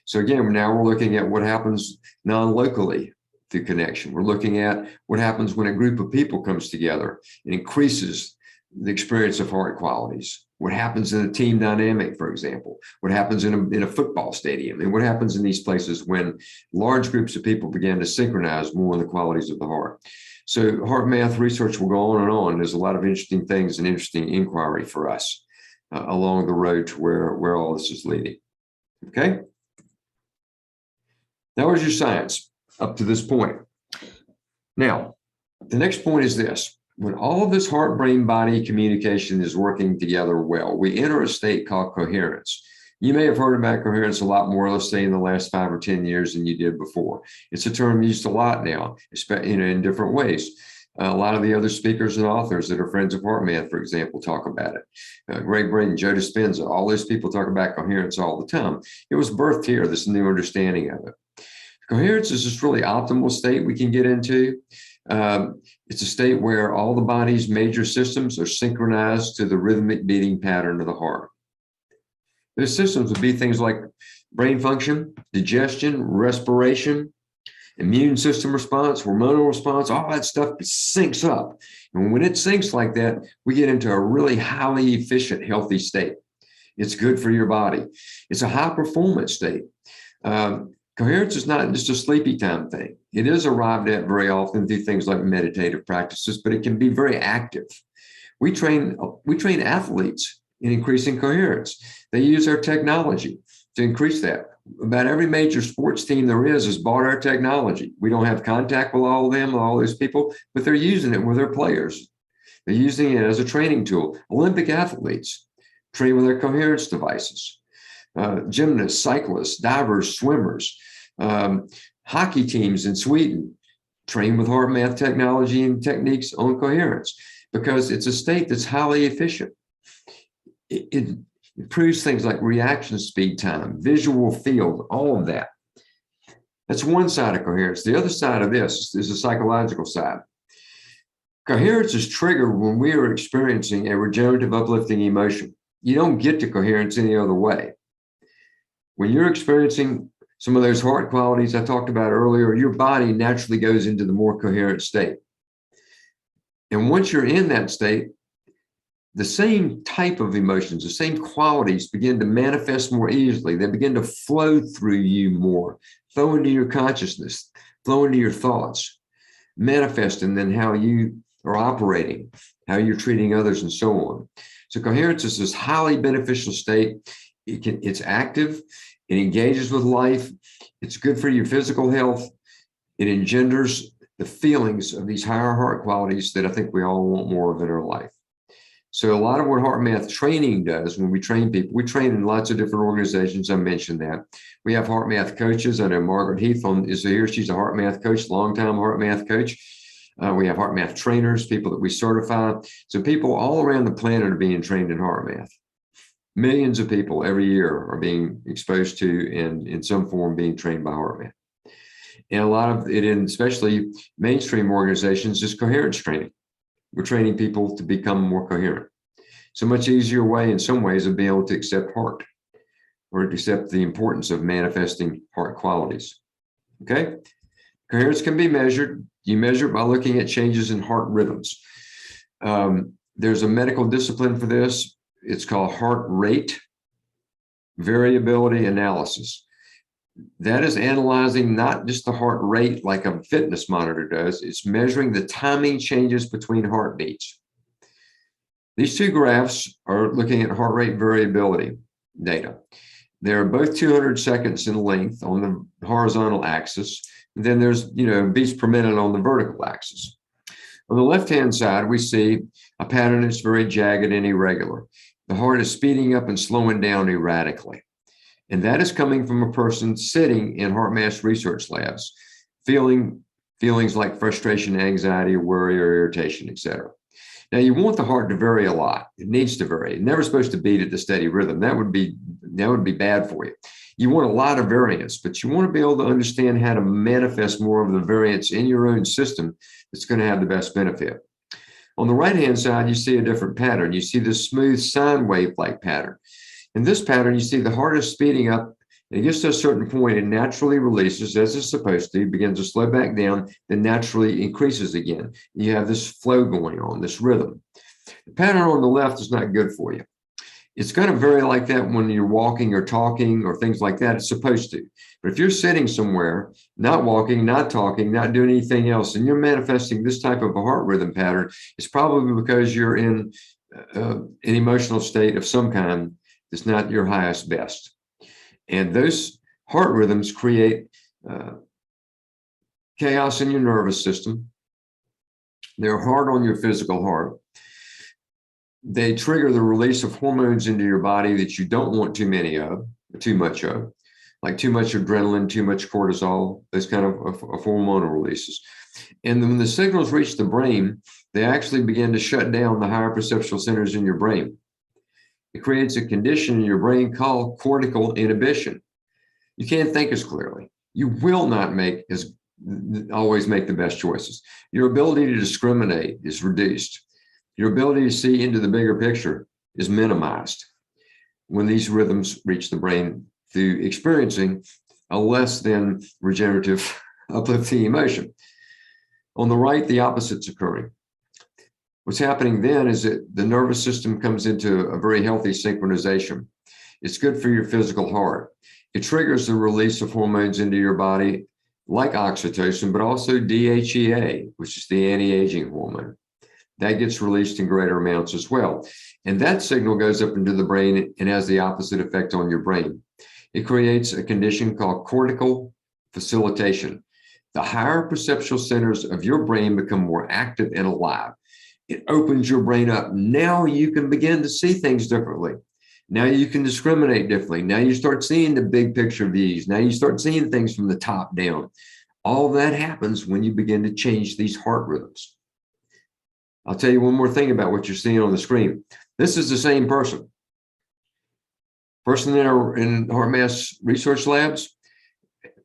So again, now we're looking at what happens non-locally through connection. We're looking at what happens when a group of people comes together and increases the experience of heart qualities. What happens in a team dynamic, for example, what happens in a football stadium, and what happens in these places when large groups of people begin to synchronize more in the qualities of the heart. So HeartMath research will go on and on. There's a lot of interesting things and interesting inquiry for us along the road to where all this is leading. Okay? That was your science up to this point. Now, the next point is this. When all of this heart-brain-body communication is working together well, we enter a state called coherence. You may have heard about coherence a lot more, let's say, in the last 5 or 10 years than you did before. It's a term used a lot now, in different ways. A lot of the other speakers and authors that are friends of HeartMath, for example, talk about it. Greg Braden, Joe Dispenza, all those people talk about coherence all the time. It was birthed here, this new understanding of it. Coherence is this really optimal state we can get into. It's a state where all the body's major systems are synchronized to the rhythmic beating pattern of the heart. Those systems would be things like brain function, digestion, respiration, immune system response, hormonal response, all that stuff syncs up. And when it syncs like that, we get into a really highly efficient, healthy state. It's good for your body. It's a high performance state. Coherence is not just a sleepy time thing. It is arrived at very often through things like meditative practices, but it can be very active. We train athletes in increasing coherence. They use our technology to increase that. About every major sports team there is has bought our technology. We don't have contact with all of them, all those people, but they're using it with their players. They're using it as a training tool. Olympic athletes train with their coherence devices. Gymnasts, cyclists, divers, swimmers, hockey teams in Sweden train with HeartMath technology and techniques on coherence because it's a state that's highly efficient. It improves things like reaction speed time, visual field, all of that. That's one side of coherence. The other side of this is the psychological side. Coherence is triggered when we are experiencing a regenerative, uplifting emotion. You don't get to coherence any other way. When you're experiencing some of those heart qualities I talked about earlier, your body naturally goes into the more coherent state. And once you're in that state, the same type of emotions, the same qualities begin to manifest more easily. They begin to flow through you more, flow into your consciousness, flow into your thoughts, manifest in then how you are operating, how you're treating others, and so on. So coherence is this highly beneficial state. It's active, it engages with life, it's good for your physical health, it engenders the feelings of these higher heart qualities that I think we all want more of in our life. So a lot of what HeartMath training does when we train people, we train in lots of different organizations. I mentioned that. We have HeartMath coaches. I know Margaret Heath is here. She's a HeartMath coach, longtime HeartMath coach. We have HeartMath trainers, people that we certify. So people all around the planet are being trained in HeartMath. Millions of people every year are being exposed to and in some form being trained by HeartMath. And a lot of it, in especially mainstream organizations, is coherence training. We're training people to become more coherent. It's a much easier way in some ways of being able to accept heart or to accept the importance of manifesting heart qualities. Okay? Coherence can be measured. You measure it by looking at changes in heart rhythms. There's a medical discipline for this. It's called heart rate variability analysis. That is analyzing not just the heart rate like a fitness monitor does, it's measuring the timing changes between heartbeats. These two graphs are looking at heart rate variability data. They're both 200 seconds in length on the horizontal axis. And then there's, beats per minute on the vertical axis. On the left-hand side, we see a pattern that's very jagged and irregular. The heart is speeding up and slowing down erratically. And that is coming from a person sitting in HeartMath research labs, feelings like frustration, anxiety, worry, or irritation, etc. Now, you want the heart to vary a lot. It needs to vary. It's never supposed to beat at the steady rhythm. That would be bad for you. You want a lot of variance, but you want to be able to understand how to manifest more of the variance in your own system that's going to have the best benefit. On the right-hand side, you see a different pattern. You see this smooth sine wave-like pattern. In this pattern, you see the heart is speeding up, and it gets to a certain point, it naturally releases as it's supposed to, begins to slow back down, then naturally increases again. You have this flow going on, this rhythm. The pattern on the left is not good for you. It's going to vary like that when you're walking or talking or things like that. It's supposed to. But if you're sitting somewhere, not walking, not talking, not doing anything else, and you're manifesting this type of a heart rhythm pattern, it's probably because you're in an emotional state of some kind that's not your highest best. And those heart rhythms create chaos in your nervous system. They're hard on your physical heart. They trigger the release of hormones into your body that you don't want too much of, like too much adrenaline, too much cortisol, those kind of hormonal releases. And then when the signals reach the brain, they actually begin to shut down the higher perceptual centers in your brain. It creates a condition in your brain called cortical inhibition. You can't think as clearly. You will not always make the best choices. Your ability to discriminate is reduced. Your ability to see into the bigger picture is minimized when these rhythms reach the brain through experiencing a less than regenerative, uplifting emotion. On the right, the opposite's occurring. What's happening then is that the nervous system comes into a very healthy synchronization. It's good for your physical heart. It triggers the release of hormones into your body like oxytocin, but also DHEA, which is the anti-aging hormone. That gets released in greater amounts as well. And that signal goes up into the brain and has the opposite effect on your brain. It creates a condition called cortical facilitation. The higher perceptual centers of your brain become more active and alive. It opens your brain up. Now you can begin to see things differently. Now you can discriminate differently. Now you start seeing the big picture views. Now you start seeing things from the top down. All that happens when you begin to change these heart rhythms. I'll tell you one more thing about what you're seeing on the screen. This is the same person. Person in HeartMath research labs,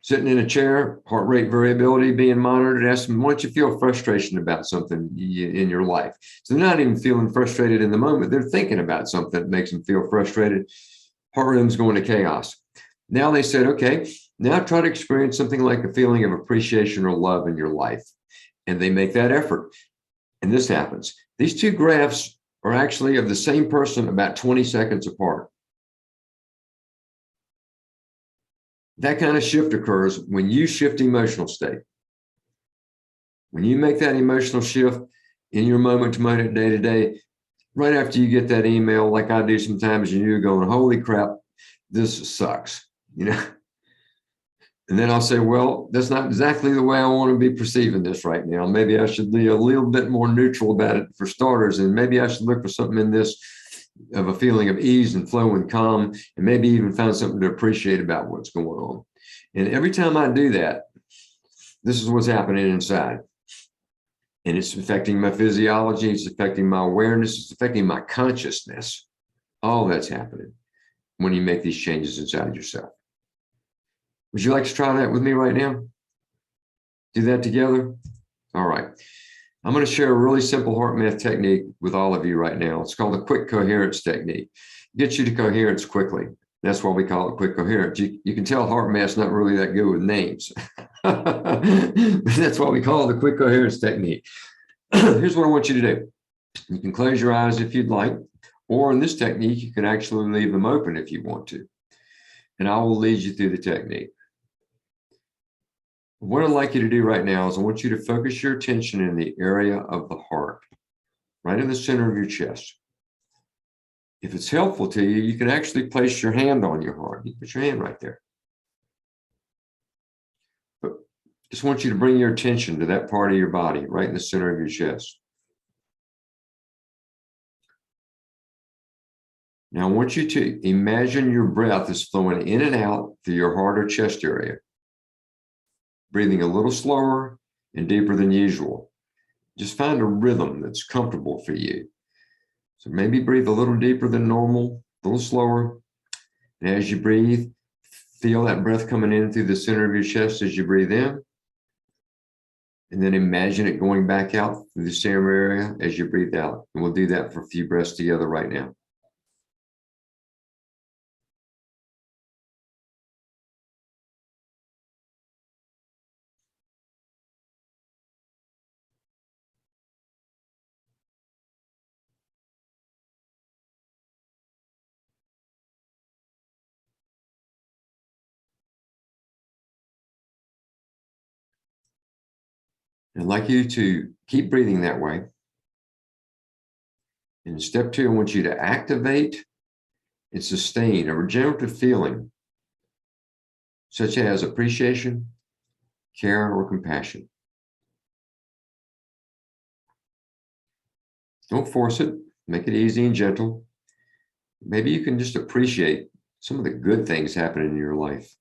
sitting in a chair, heart rate variability being monitored, ask them, why don't you feel frustration about something in your life? So they're not even feeling frustrated in the moment. They're thinking about something that makes them feel frustrated. Heart rhythm's going to chaos. Now they said, okay, now try to experience something like a feeling of appreciation or love in your life. And they make that effort. And this happens. These two graphs are actually of the same person about 20 seconds apart. That kind of shift occurs when you shift emotional state. When you make that emotional shift in your moment to moment, day to day, right after you get that email, like I do sometimes, and you're going, holy crap, this sucks, And then I'll say, well, that's not exactly the way I want to be perceiving this right now. Maybe I should be a little bit more neutral about it for starters. And maybe I should look for something in this of a feeling of ease and flow and calm, and maybe even find something to appreciate about what's going on. And every time I do that, this is what's happening inside. And it's affecting my physiology. It's affecting my awareness. It's affecting my consciousness. All that's happening when you make these changes inside yourself. Would you like to try that with me right now? Do that together? All right. I'm going to share a really simple HeartMath technique with all of you right now. It's called the quick coherence technique. It gets you to coherence quickly. That's why we call it quick coherence. You can tell HeartMath's not really that good with names. That's why we call it the quick coherence technique. Here's what I want you to do. You can close your eyes if you'd like, or in this technique, you can actually leave them open if you want to. And I will lead you through the technique. What I'd like you to do right now is I want you to focus your attention in the area of the heart, right in the center of your chest. If it's helpful to you, you can actually place your hand on your heart. You put your hand right there. But just want you to bring your attention to that part of your body, right in the center of your chest. Now, I want you to imagine your breath is flowing in and out through your heart or chest area, breathing a little slower and deeper than usual. Just find a rhythm that's comfortable for you. So maybe breathe a little deeper than normal, a little slower. And as you breathe, feel that breath coming in through the center of your chest as you breathe in. And then imagine it going back out through the same area as you breathe out. And we'll do that for a few breaths together right now. I'd like you to keep breathing that way. In step 2, I want you to activate and sustain a regenerative feeling, such as appreciation, care, or compassion. Don't force it. Make it easy and gentle. Maybe you can just appreciate some of the good things happening in your life.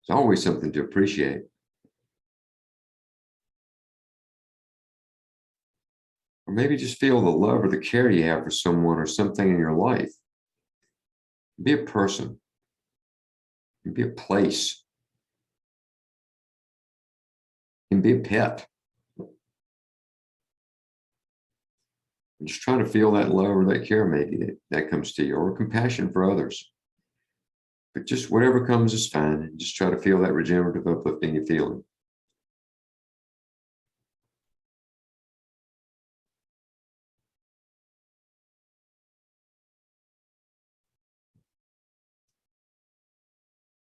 There's always something to appreciate. Or maybe just feel the love or the care you have for someone or something in your life. Be a person. Be a place. And be a pet. And just try to feel that love or that care maybe that comes to you, or compassion for others. But just whatever comes is fine. Just try to feel that regenerative, uplifting feeling.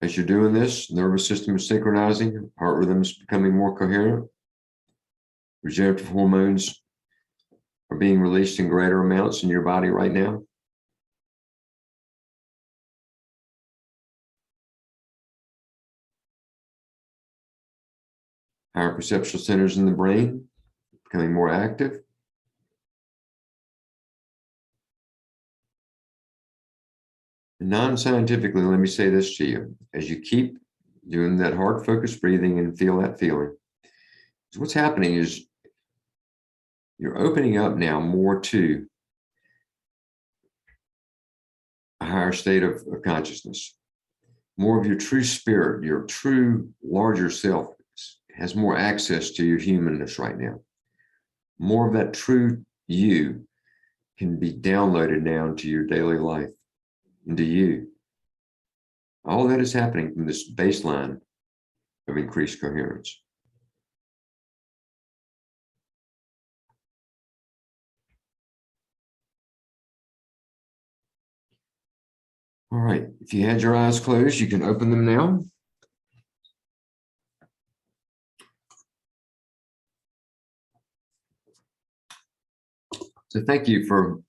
As you're doing this, nervous system is synchronizing, heart rhythm is becoming more coherent. Regenerative hormones are being released in greater amounts in your body right now. Higher perceptual centers in the brain becoming more active. And non-scientifically, let me say this to you. As you keep doing that heart-focused breathing and feel that feeling, so what's happening is you're opening up now more to a higher state of consciousness. More of your true spirit, your true larger self has more access to your humanness right now. More of that true you can be downloaded now into your daily life, into you. All that is happening from this baseline of increased coherence. All right, if you had your eyes closed, you can open them now. So thank you for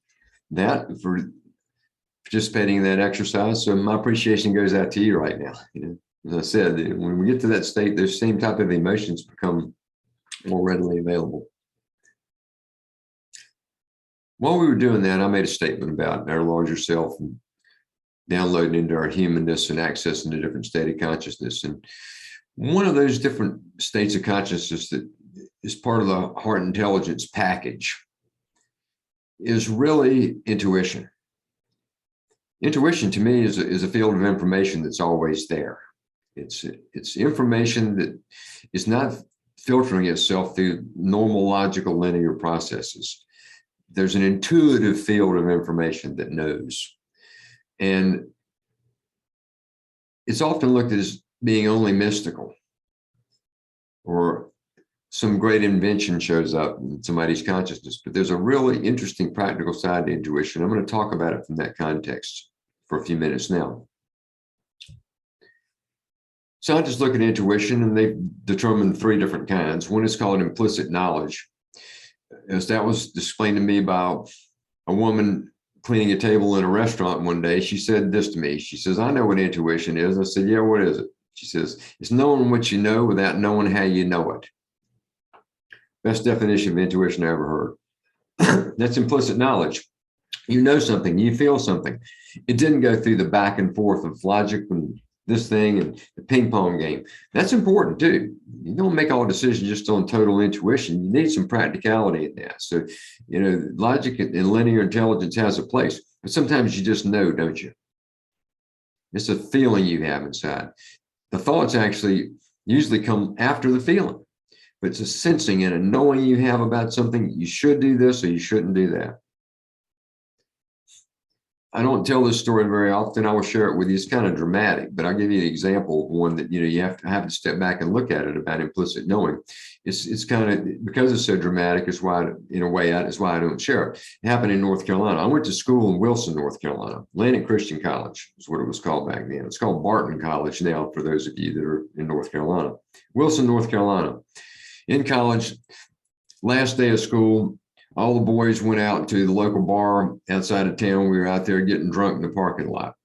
that, for participating in that exercise. So my appreciation goes out to you right now. As I said, when we get to that state, those same type of emotions become more readily available. While we were doing that, I made a statement about our larger self and downloading into our humanness and accessing a different state of consciousness. And one of those different states of consciousness that is part of the heart intelligence package is really intuition. Intuition to me is a field of information that's always there. It's information that is not filtering itself through normal logical linear processes. There's an intuitive field of information that knows. And it's often looked at as being only mystical, or some great invention shows up in somebody's consciousness. But there's a really interesting practical side to intuition. I'm going to talk about it from that context for a few minutes now. Scientists look at intuition and they've determined 3 different kinds. One is called implicit knowledge. As that was explained to me by a woman cleaning a table in a restaurant one day. She said this to me. She says, I know what intuition is. I said, yeah, what is it? She says, it's knowing what you know without knowing how you know it. Best definition of intuition I ever heard. That's implicit knowledge. You know something, you feel something. It didn't go through the back and forth of logic and this thing and the ping pong game. That's important too. You don't make all decisions just on total intuition. You need some practicality in that. So, logic and linear intelligence has a place, but sometimes you just know, don't you? It's a feeling you have inside. The thoughts actually usually come after the feeling, but it's a sensing and a knowing you have about something. You should do this or you shouldn't do that. I don't tell this story very often. I will share it with you. It's kind of dramatic, but I'll give you an example of one that you have to step back and look at it about implicit knowing. It's kind of, because it's so dramatic, it's why it's why I don't share it. It happened in North Carolina. I went to school in Wilson, North Carolina. Atlantic Christian College is what it was called back then. It's called Barton College now for those of you that are in North Carolina. Wilson, North Carolina. In college, last day of school, all the boys went out to the local bar outside of town. We were out there getting drunk in the parking lot.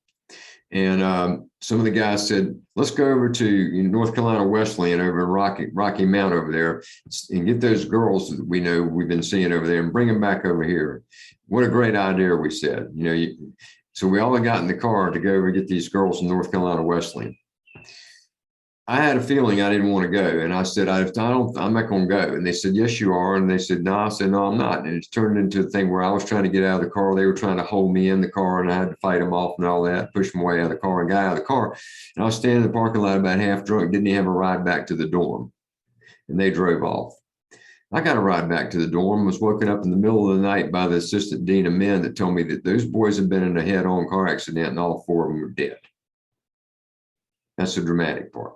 And some of the guys said, let's go over to North Carolina Wesleyan over in Rocky Mount over there and get those girls that we know we've been seeing over there and bring them back over here. What a great idea, we said. So we all got in the car to go over and get these girls from North Carolina Wesleyan. I had a feeling I didn't want to go. And I said, I'm not going to go. And they said, yes, you are. And they said, no. I said, no, I'm not. And it's turned into a thing where I was trying to get out of the car. They were trying to hold me in the car and I had to fight them off and all that, push them away out of the car and got out of the car. And I was standing in the parking lot about half drunk, didn't even have a ride back to the dorm. And they drove off. I got a ride back to the dorm, was woken up in the middle of the night by the assistant dean of men that told me that those boys had been in a head-on car accident and all four of them were dead. That's the dramatic part.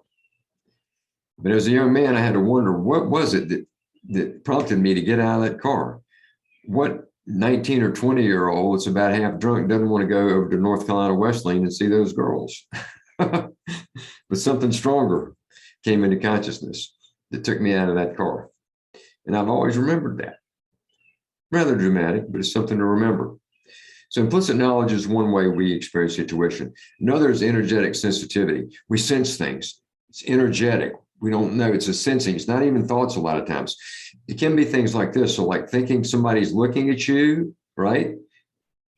But as a young man, I had to wonder, what was it that prompted me to get out of that car? What 19 or 20-year-old that's about half drunk doesn't want to go over to North Carolina Wesleyan and see those girls? But something stronger came into consciousness that took me out of that car. And I've always remembered that. Rather dramatic, but it's something to remember. So implicit knowledge is one way we experience intuition. Another is energetic sensitivity. We sense things. It's energetic. We don't know. It's a sensing. It's not even thoughts a lot of times. It can be things like this. So like thinking somebody's looking at you, right?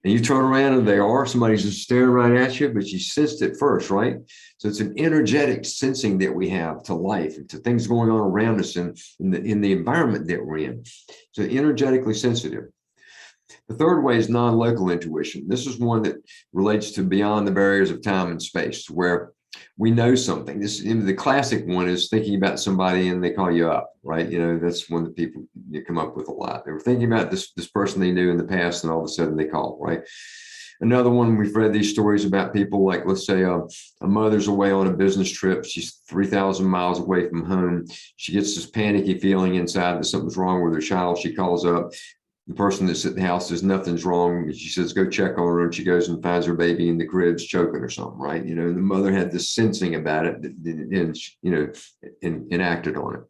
And you turn around and they are. Somebody's just staring right at you, but you sensed it first, right? So it's an energetic sensing that we have to life and to things going on around us and in the environment that we're in. So energetically sensitive. The third way is non-local intuition. This is one that relates to beyond the barriers of time and space, where we know something. The classic one is thinking about somebody and they call you up, right? That's one that people come up with a lot. They were thinking about this person they knew in the past and all of a sudden they call, right? Another one, we've read these stories about people like, let's say a mother's away on a business trip. She's 3,000 miles away from home. She gets this panicky feeling inside that something's wrong with her child. She calls up. The person that's at the house says nothing's wrong. She says, go check on her. And she goes and finds her baby in the cribs choking or something, right? And the mother had this sensing about it and acted on it.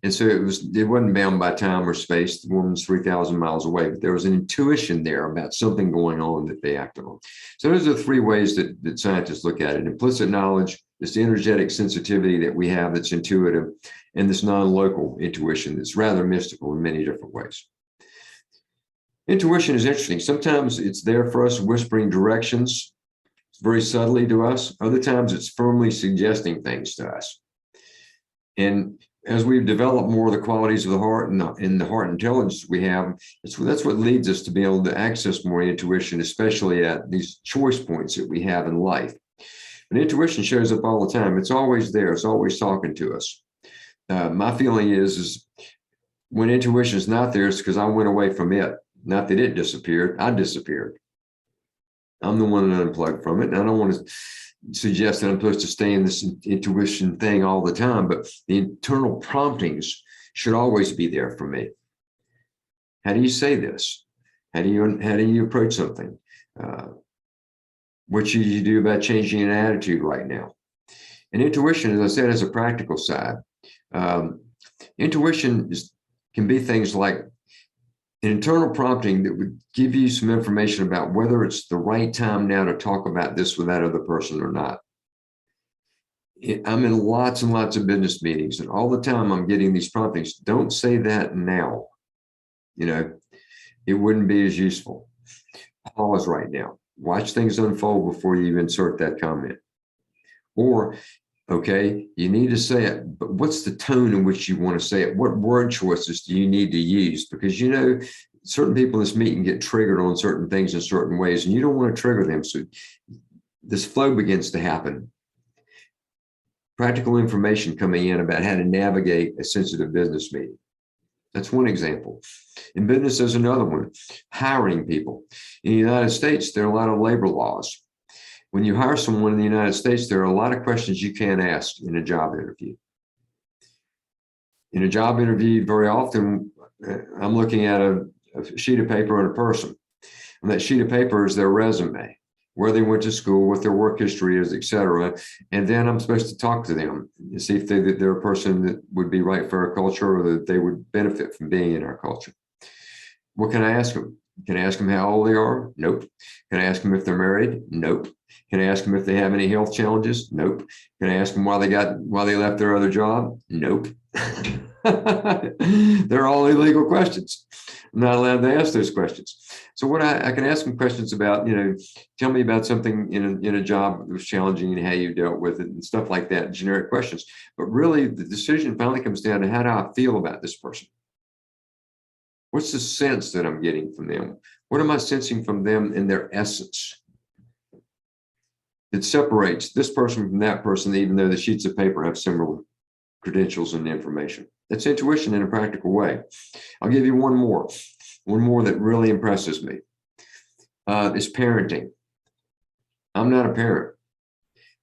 And so it wasn't bound by time or space. The woman's 3,000 miles away, but there was an intuition there about something going on that they acted on. So those are three ways that scientists look at it. Implicit knowledge, this energetic sensitivity that we have that's intuitive, and this non-local intuition that's rather mystical in many different ways. Intuition is interesting. Sometimes it's there for us, whispering directions very subtly to us. Other times it's firmly suggesting things to us. And as we've developed more of the qualities of the heart and the heart intelligence we have, that's what leads us to be able to access more intuition, especially at these choice points that we have in life. And intuition shows up all the time. It's always there. It's always talking to us. My feeling is when intuition is not there, it's because I went away from it. Not that it disappeared, I disappeared. I'm the one that unplugged from it. And I don't want to suggest that I'm supposed to stay in this intuition thing all the time, but the internal promptings should always be there for me. How do you say this? How do you approach something? What should you do about changing an attitude right now? And intuition, as I said, has a practical side. Intuition can be things like an internal prompting that would give you some information about whether it's the right time now to talk about this with that other person or not. I'm in lots and lots of business meetings, and all the time I'm getting these promptings. Don't say that now. You know, it wouldn't be as useful. Pause right now. Watch things unfold before you insert that comment. Or, okay, you need to say it, but what's the tone in which you want to say it? What word choices do you need to use? Because, you know, certain people in this meeting get triggered on certain things in certain ways, and you don't want to trigger them. So this flow begins to happen. Practical information coming in about how to navigate a sensitive business meeting. That's one example. In business, there's another one, hiring people. In the United States, there are a lot of labor laws. When you hire someone in the United States, there are a lot of questions you can't ask in a job interview. In a job interview, very often, I'm looking at a sheet of paper and a person. And that sheet of paper is their resume, where they went to school, what their work history is, et cetera. And then I'm supposed to talk to them and see if they're a person that would be right for our culture or that they would benefit from being in our culture. What can I ask them? Can I ask them how old they are? Nope. Can I ask them if they're married? Nope. Can I ask them if they have any health challenges? Nope. Can I ask them why they left their other job? Nope. They're all illegal questions. I'm not allowed to ask those questions. So what I can ask them questions about, you know, tell me about something in a job that was challenging and how you dealt with it and stuff like that, generic questions. But really the decision finally comes down to how do I feel about this person? What's the sense that I'm getting from them? What am I sensing from them in their essence? It separates this person from that person, even though the sheets of paper have similar credentials and information. That's intuition in a practical way. I'll give you one more that really impresses me. Is parenting. I'm not a parent,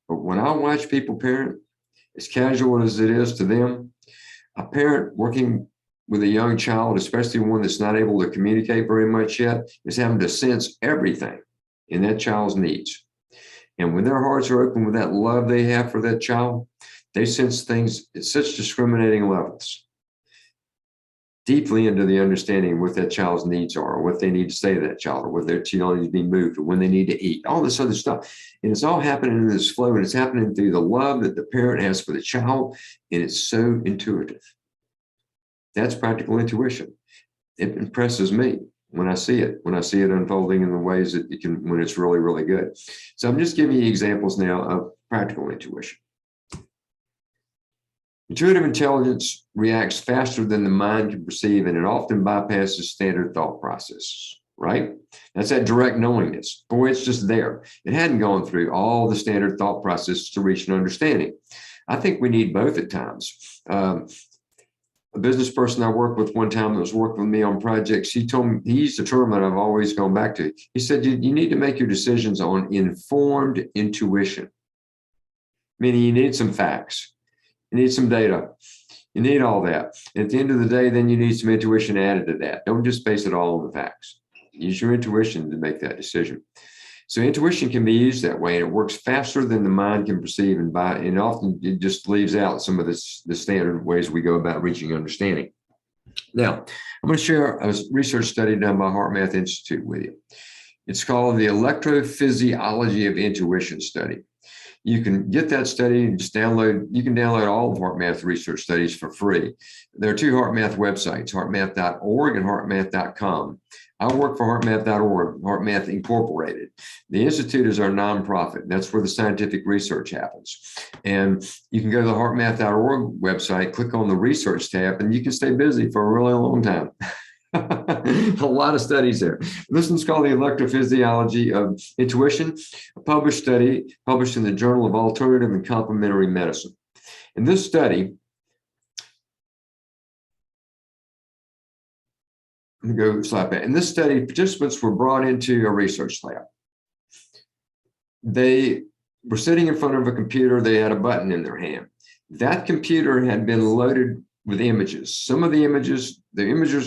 but when I watch people parent, as casual as it is to them, a parent working with a young child, especially one that's not able to communicate very much yet, is having to sense everything in that child's needs. And when their hearts are open with that love they have for that child, they sense things at such discriminating levels, deeply into the understanding of what that child's needs are, or what they need to say to that child, or what their child needs to be moved, or when they need to eat, all this other stuff. And it's all happening in this flow, and it's happening through the love that the parent has for the child, and it's so intuitive. That's practical intuition. It impresses me when I see it unfolding in the ways that it can, when it's really, really good. So I'm just giving you examples now of practical intuition. Intuitive intelligence reacts faster than the mind can perceive, and it often bypasses standard thought processes, right? That's that direct knowingness. Boy, it's just there. It hadn't gone through all the standard thought processes to reach an understanding. I think we need both at times. A business person I worked with one time that was working with me on projects, he told me, he used a term that I've always gone back to. He said, you need to make your decisions on informed intuition, meaning you need some facts. You need some data. You need all that. At the end of the day, then you need some intuition added to that. Don't just base it all on the facts. Use your intuition to make that decision. So intuition can be used that way, and it works faster than the mind can perceive, and often it just leaves out some of the standard ways we go about reaching understanding. Now, I'm going to share a research study done by Heartmath Institute with you. It's called the Electrophysiology of Intuition study. You can get that study and just you can download all of Heartmath research studies for free. There are two Heartmath websites, heartmath.org and heartmath.com. I work for heartmath.org, Heartmath Incorporated. The Institute is our nonprofit. That's where the scientific research happens. And you can go to the heartmath.org website, click on the research tab, and you can stay busy for a really long time. A lot of studies there. This one's called the Electrophysiology of Intuition, a published study published in the Journal of Alternative and Complementary Medicine. In this study, let me go slide back. In this study, participants were brought into a research lab. They were sitting in front of a computer. They had a button in their hand. That computer had been loaded with images. Some of the images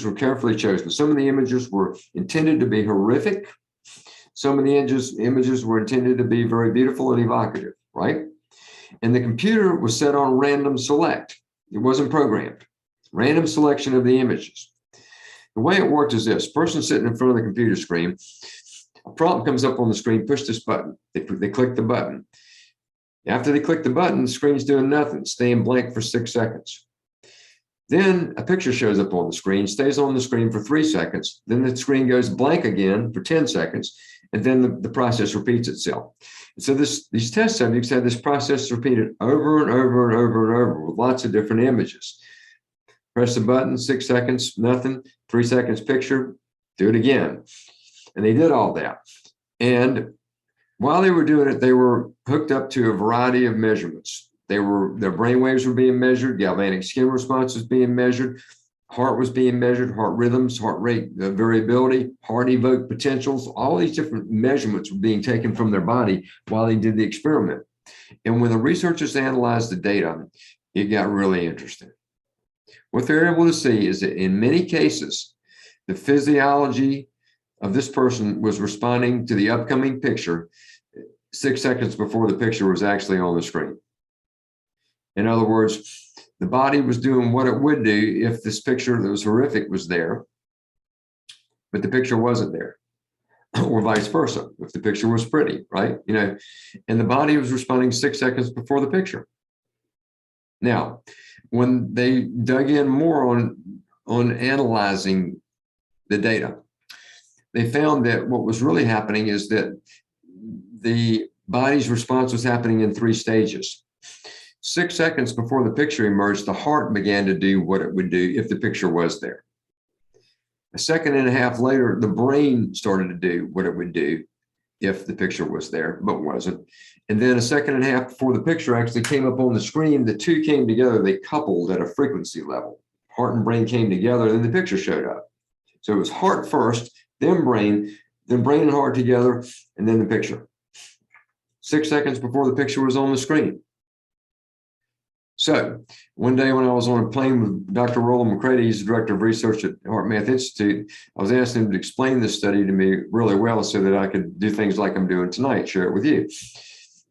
were carefully chosen. Some of the images were intended to be horrific. Some of the images were intended to be very beautiful and evocative, right? And the computer was set on random select. It wasn't programmed. Random selection of the images. The way it worked is this: person sitting in front of the computer screen, a prompt comes up on the screen, push this button. They click the button. After they click the button, the screen's doing nothing, staying blank for 6 seconds. Then a picture shows up on the screen, stays on the screen for 3 seconds. Then the screen goes blank again for 10 seconds. And then the process repeats itself. And so these test subjects had this process repeated over and over and over and over with lots of different images. Press the button, 6 seconds, nothing, 3 seconds picture, do it again. And they did all that. And while they were doing it, they were hooked up to a variety of measurements. Their brain waves were being measured, galvanic skin response was being measured, heart was being measured, heart rhythms, heart rate variability, heart evoked potentials, all these different measurements were being taken from their body while they did the experiment. And when the researchers analyzed the data, it got really interesting. What they're able to see is that in many cases, the physiology of this person was responding to the upcoming picture 6 seconds before the picture was actually on the screen. In other words, the body was doing what it would do if this picture that was horrific was there, but the picture wasn't there, or vice versa, if the picture was pretty, right? And the body was responding 6 seconds before the picture. Now, when they dug in more on analyzing the data, they found that what was really happening is that the body's response was happening in 3 stages. 6 seconds before the picture emerged, the heart began to do what it would do if the picture was there. A second and a half later, the brain started to do what it would do if the picture was there, but wasn't. And then a second and a half before the picture actually came up on the screen, the two came together, they coupled at a frequency level. Heart and brain came together, and then the picture showed up. So it was heart first, then brain and heart together, and then the picture. 6 seconds before the picture was on the screen. So one day when I was on a plane with Dr. Roland McCready, he's the director of research at Heartmath Institute, I was asking him to explain this study to me really well so that I could do things like I'm doing tonight, share it with you.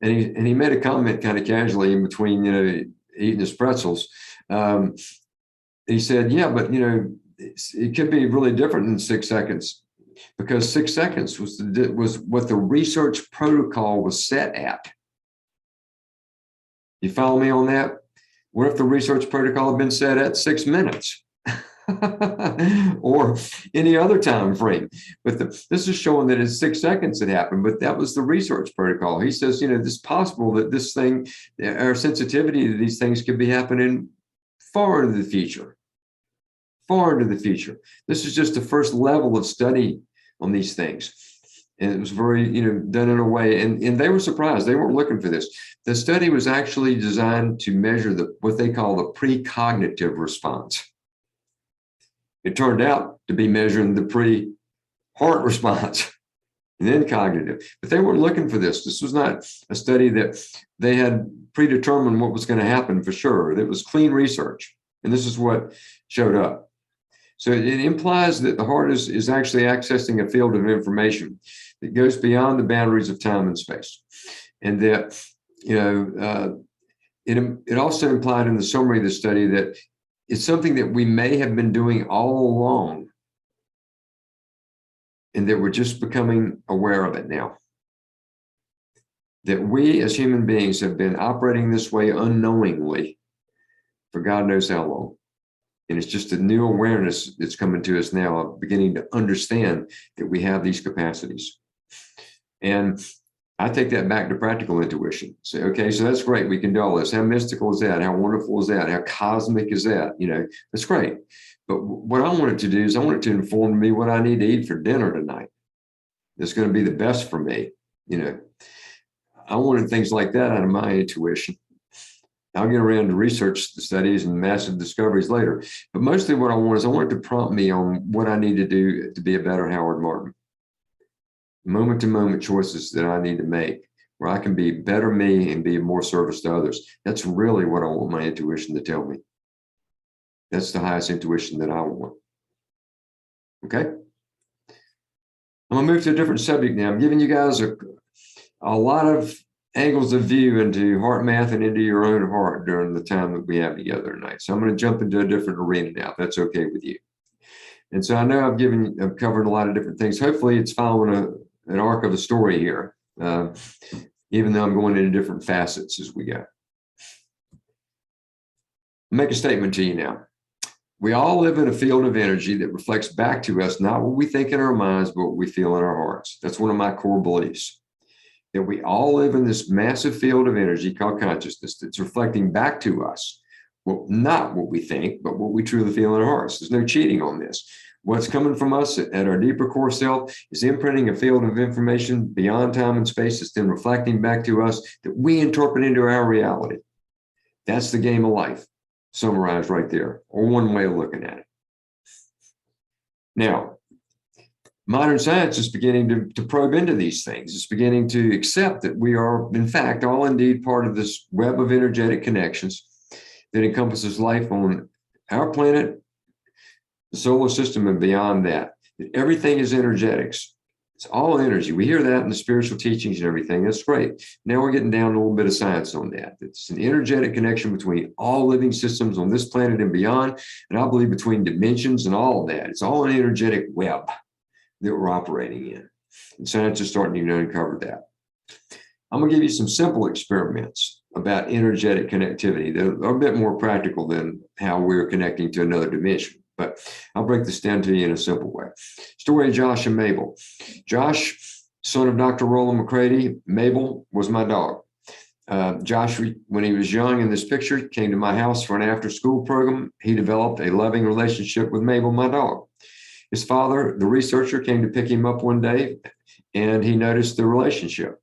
And he made a comment kind of casually in between, eating his pretzels. He said, yeah, but, it could be really different than 6 seconds, because 6 seconds was what the research protocol was set at. You follow me on that? What if the research protocol had been set at 6 minutes or any other time frame? But this is showing that it's 6 seconds it happened, but that was the research protocol. He says, it's possible that this thing, our sensitivity to these things could be happening far into the future. Far into the future. This is just the first level of study on these things. And it was very, done in a way, and they were surprised. They weren't looking for this. The study was actually designed to measure what they call the precognitive response. It turned out to be measuring the pre-heart response and then cognitive. But they weren't looking for this. This was not a study that they had predetermined what was going to happen for sure. It was clean research. And this is what showed up. So it implies that the heart is actually accessing a field of information that goes beyond the boundaries of time and space. And that, it also implied in the summary of the study that it's something that we may have been doing all along, and that we're just becoming aware of it now. That we as human beings have been operating this way unknowingly for God knows how long. And it's just a new awareness that's coming to us now, of beginning to understand that we have these capacities. And I take that back to practical intuition. Say, okay, so that's great. We can do all this. How mystical is that? How wonderful is that? How cosmic is that? That's great. But what I want it to do is I want it to inform me what I need to eat for dinner tonight. That's going to be the best for me. I wanted things like that out of my intuition. I'll get around to research the studies and massive discoveries later. But mostly what I want it to prompt me on what I need to do to be a better Howard Martin. Moment-to-moment choices that I need to make where I can be better me and be of more service to others. That's really what I want my intuition to tell me. That's the highest intuition that I want. Okay? I'm going to move to a different subject now. I'm giving you guys a lot of angles of view into Heartmath and into your own heart during the time that we have together tonight. So I'm going to jump into a different arena now, if that's okay with you. And so I know I've covered a lot of different things. Hopefully it's following an arc of a story here, even though I'm going into different facets as we go. I'll make a statement to you now. We all live in a field of energy that reflects back to us, not what we think in our minds, but what we feel in our hearts. That's one of my core beliefs, that we all live in this massive field of energy called consciousness that's reflecting back to us, well, not what we think, but what we truly feel in our hearts. There's no cheating on this. What's coming from us at our deeper core self is imprinting a field of information beyond time and space that's then reflecting back to us that we interpret into our reality. That's the game of life, summarized right there, or one way of looking at it. Now, modern science is beginning to probe into these things. It's beginning to accept that we are, in fact, all indeed part of this web of energetic connections that encompasses life on our planet, the solar system, and beyond that. That everything is energetics. It's all energy. We hear that in the spiritual teachings and everything. That's great. Now we're getting down to a little bit of science on that. It's an energetic connection between all living systems on this planet and beyond. And I believe between dimensions and all of that. It's all an energetic web that we're operating in. And science is starting to uncover that. I'm going to give you some simple experiments about energetic connectivity that are a bit more practical than how we're connecting to another dimension. But I'll break this down to you in a simple way. Story of Josh and Mabel. Josh, son of Dr. Roland McCready. Mabel was my dog. Josh, when he was young in this picture, came to my house for an after-school program. He developed a loving relationship with Mabel, my dog. His father, the researcher, came to pick him up one day, and he noticed the relationship.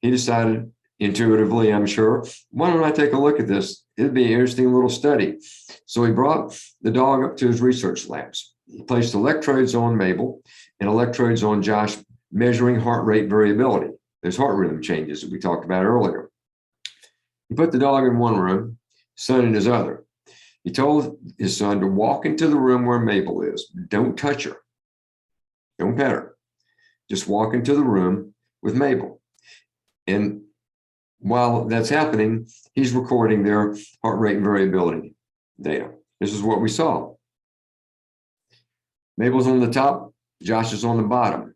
He decided, intuitively, I'm sure, why don't I take a look at this? It'd be an interesting little study. So he brought the dog up to his research labs. He placed electrodes on Mabel and electrodes on Josh, measuring heart rate variability. There's heart rhythm changes that we talked about earlier. He put the dog in one room, son in his other. He told his son to walk into the room where Mabel is. Don't touch her. Don't pet her. Just walk into the room with Mabel. And while that's happening, he's recording their heart rate variability data. This is what we saw. Mabel's on the top, Josh is on the bottom.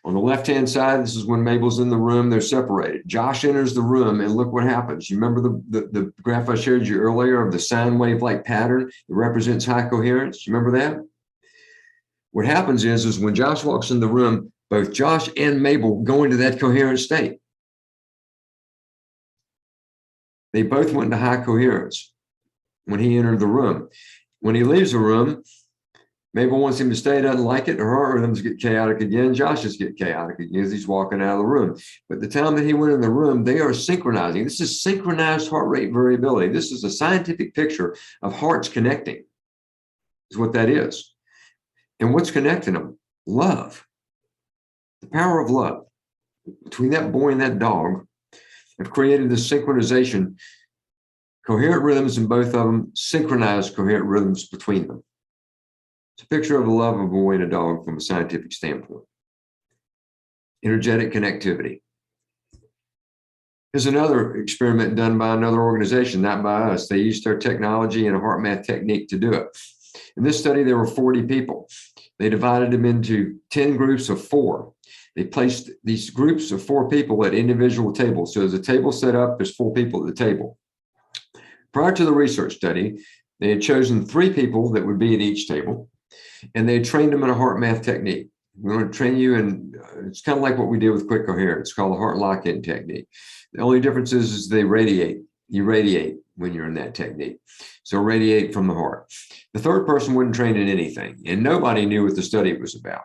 On the left-hand side, this is when Mabel's in the room, they're separated. Josh enters the room, and look what happens. You remember the graph I showed you earlier of the sine wave-like pattern that represents high coherence? You remember that? What happens is when Josh walks in the room, both Josh and Mabel go into that coherent state. They both went into high coherence when he entered the room. When he leaves the room, Mabel wants him to stay, doesn't like it. Her heart rhythms get chaotic again. Josh's get chaotic again as he's walking out of the room. But the time that he went in the room, they are synchronizing. This is synchronized heart rate variability. This is a scientific picture of hearts connecting, is what that is. And what's connecting them? Love. The power of love. Between that boy and that dog, have created this synchronization, coherent rhythms in both of them, synchronized coherent rhythms between them. It's a picture of the love of a boy and a dog from a scientific standpoint. Energetic connectivity. Here's another experiment done by another organization, not by us. They used our technology and a Heartmath technique to do it. In this study, there were 40 people. They divided them into 10 groups of 4. They placed these groups of 4 people at individual tables. So there's a table set up, there's 4 people at the table. Prior to the research study, they had chosen 3 people that would be at each table, and they had trained them in a Heartmath technique. We're going to train you in, it's kind of like what we did with quick coherence. It's called the heart lock-in technique. The only difference is they radiate. You radiate when you're in that technique. So radiate from the heart. The third person wasn't trained in anything, and nobody knew what the study was about.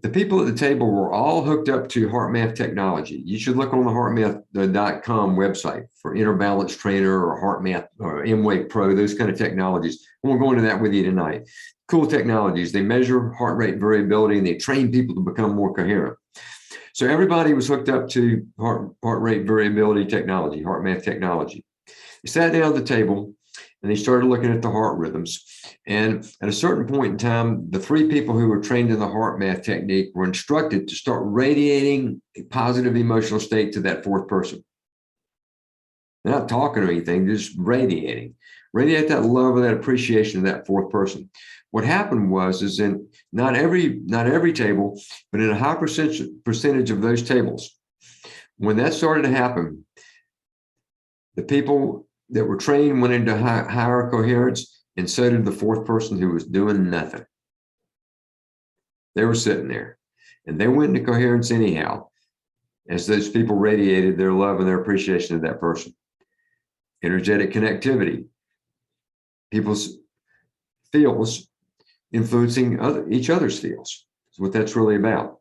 The people at the table were all hooked up to Heartmath technology. You should look on the heartmath.com website for Inner Balance Trainer or Heartmath or M-Wave Pro, those kind of technologies. I won't go into that with you tonight. Cool technologies. They measure heart rate variability and they train people to become more coherent. So everybody was hooked up to heart rate variability technology, Heartmath technology. They sat down at the table and they started looking at the heart rhythms. And at a certain point in time, the 3 people who were trained in the Heartmath technique were instructed to start radiating a positive emotional state to that 4th person. They're not talking or anything, they're just radiating. Radiate that love and that appreciation of that fourth person. What happened is in not every table, but in a high percentage of those tables, when that started to happen, the people that were trained went into higher coherence, and so did the fourth person who was doing nothing. They were sitting there, and they went into coherence anyhow, as those people radiated their love and their appreciation of that person. Energetic connectivity. People's fields influencing each other's fields. That's what that's really about.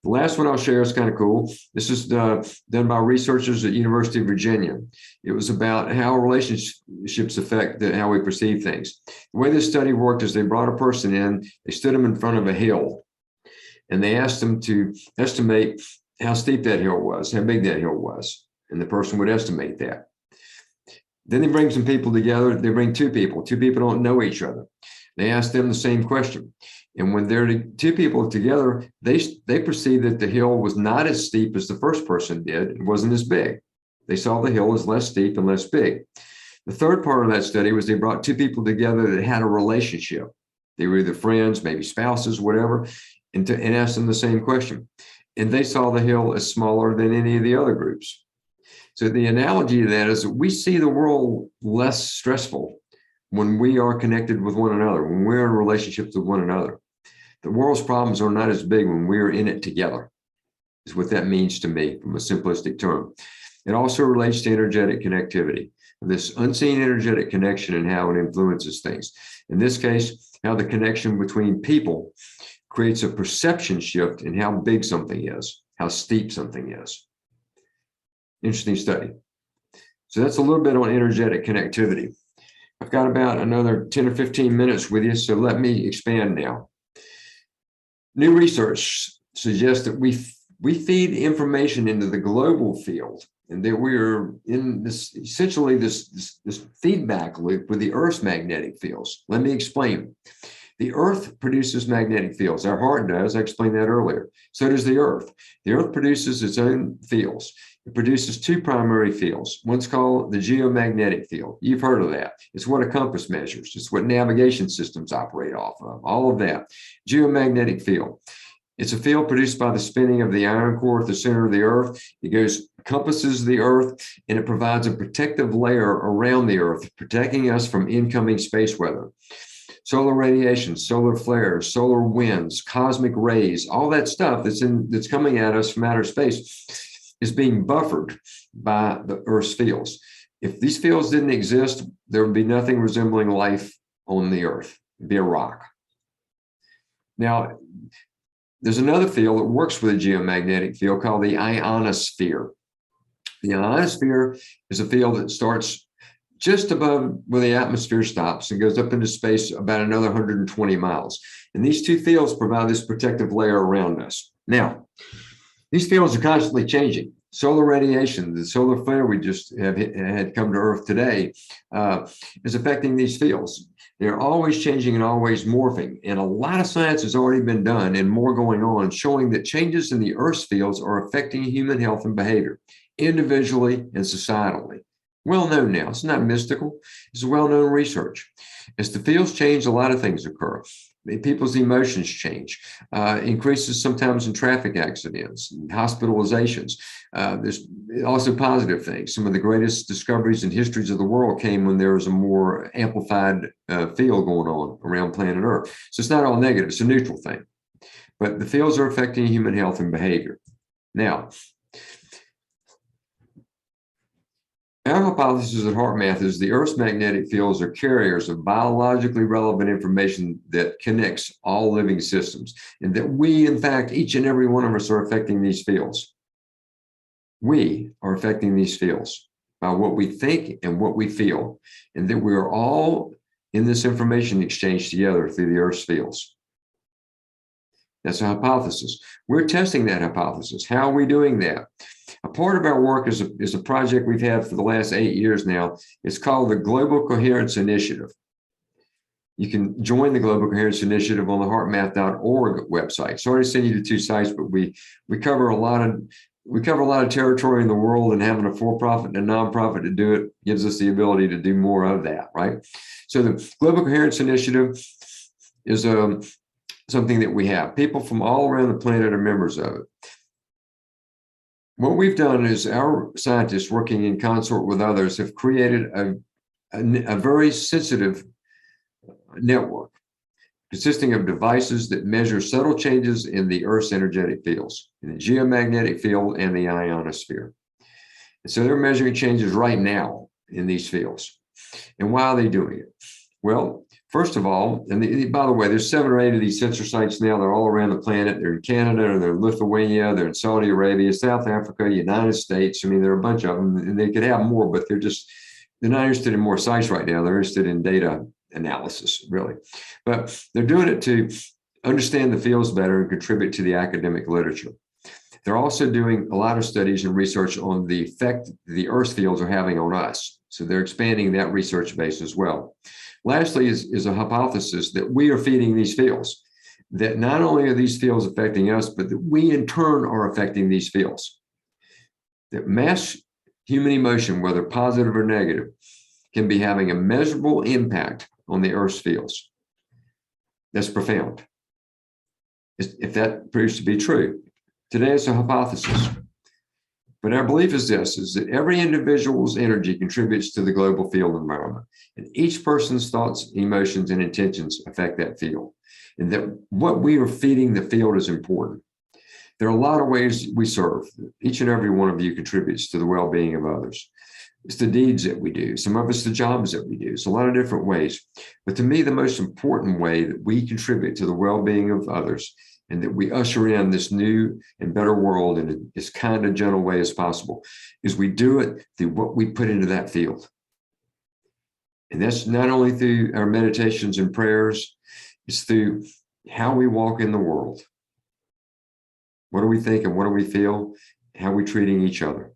The last one I'll share is kind of cool. This is done by researchers at University of Virginia. It was about how relationships affect how we perceive things. The way this study worked is they brought a person in, they stood them in front of a hill, and they asked them to estimate how steep that hill was, how big that hill was, and the person would estimate that. Then they bring some people together. They bring two people. Two people don't know each other. They ask them the same question. And when they're two people together, they perceive that the hill was not as steep as the first person did. It wasn't as big. They saw the hill as less steep and less big. The third part of that study was they brought two people together that had a relationship. They were either friends, maybe spouses, whatever, and asked them the same question. And they saw the hill as smaller than any of the other groups. So the analogy to that is that we see the world less stressful when we are connected with one another, when we're in relationships with one another. The world's problems are not as big when we're in it together, is what that means to me from a simplistic term. It also relates to energetic connectivity, this unseen energetic connection and how it influences things. In this case, how the connection between people creates a perception shift in how big something is, how steep something is. Interesting study. So that's a little bit on energetic connectivity. I've got about another 10 or 15 minutes with you, so let me expand now. New research suggests that we feed information into the global field, and that we're in this essentially this feedback loop with the Earth's magnetic fields. Let me explain. The Earth produces magnetic fields. Our heart does. I explained that earlier. So does the Earth. The Earth produces its own fields. It produces two primary fields. One's called the geomagnetic field. You've heard of that. It's what a compass measures. It's what navigation systems operate off of. All of that. Geomagnetic field. It's a field produced by the spinning of the iron core at the center of the Earth. It compasses the Earth, and it provides a protective layer around the Earth, protecting us from incoming space weather. Solar radiation, solar flares, solar winds, cosmic rays, all that stuff that's coming at us from outer space is being buffered by the Earth's fields. If these fields didn't exist, there would be nothing resembling life on the Earth. It'd be a rock. Now, there's another field that works with a geomagnetic field called the ionosphere. The ionosphere is a field that starts just above where the atmosphere stops and goes up into space about another 120 miles. And these two fields provide this protective layer around us. Now, these fields are constantly changing. Solar radiation, the solar flare we just had come to Earth today, is affecting these fields. They're always changing and always morphing. And a lot of science has already been done and more going on, showing that changes in the Earth's fields are affecting human health and behavior, individually and societally. Well known now. It's not mystical. It's well-known research. As the fields change, a lot of things occur. People's emotions change, increases sometimes in traffic accidents, hospitalizations. There's also positive things. Some of the greatest discoveries and histories of the world came when there was a more amplified field going on around planet Earth. So it's not all negative. It's a neutral thing. But the fields are affecting human health and behavior. Now, our hypothesis at Heartmath is the Earth's magnetic fields are carriers of biologically relevant information that connects all living systems, and that we, in fact, each and every one of us are affecting these fields. We are affecting these fields by what we think and what we feel, and that we are all in this information exchange together through the Earth's fields. That's a hypothesis. We're testing that hypothesis. How are we doing that? A part of our work is a project we've had for the last 8 years now. It's called the Global Coherence Initiative. You can join the Global Coherence Initiative on the heartmath.org website. Sorry to send you to two sites, but we cover a lot of we cover a lot of territory in the world, and having a for-profit and a nonprofit to do it gives us the ability to do more of that, right? So the Global Coherence Initiative is something that we have. People from all around the planet are members of it. What we've done is our scientists, working in consort with others, have created a very sensitive network consisting of devices that measure subtle changes in the Earth's energetic fields, in the geomagnetic field and the ionosphere. And so they're measuring changes right now in these fields. And why are they doing it? Well, first of all, and by the way, there's 7 or 8 of these sensor sites now. They're all around the planet. They're in Canada, they're in Lithuania, they're in Saudi Arabia, South Africa, United States. I mean, there are a bunch of them, and they could have more, but they're not interested in more sites right now. They're interested in data analysis, really. But they're doing it to understand the fields better and contribute to the academic literature. They're also doing a lot of studies and research on the effect the Earth's fields are having on us. So they're expanding that research base as well. Lastly is a hypothesis that we are feeding these fields, that not only are these fields affecting us, but that we in turn are affecting these fields. That mass human emotion, whether positive or negative, can be having a measurable impact on the Earth's fields. That's profound. If that proves to be true. Today it's a hypothesis. But our belief is this, is that every individual's energy contributes to the global field environment. And each person's thoughts, emotions, and intentions affect that field. And that what we are feeding the field is important. There are a lot of ways we serve. Each and every one of you contributes to the well-being of others. It's the deeds that we do. Some of it's the jobs that we do. It's a lot of different ways. But to me, the most important way that we contribute to the well-being of others and that we usher in this new and better world in as kind of gentle way as possible is we do it through what we put into that field. And that's not only through our meditations and prayers, it's through how we walk in the world. What do we think and what do we feel? How are we treating each other?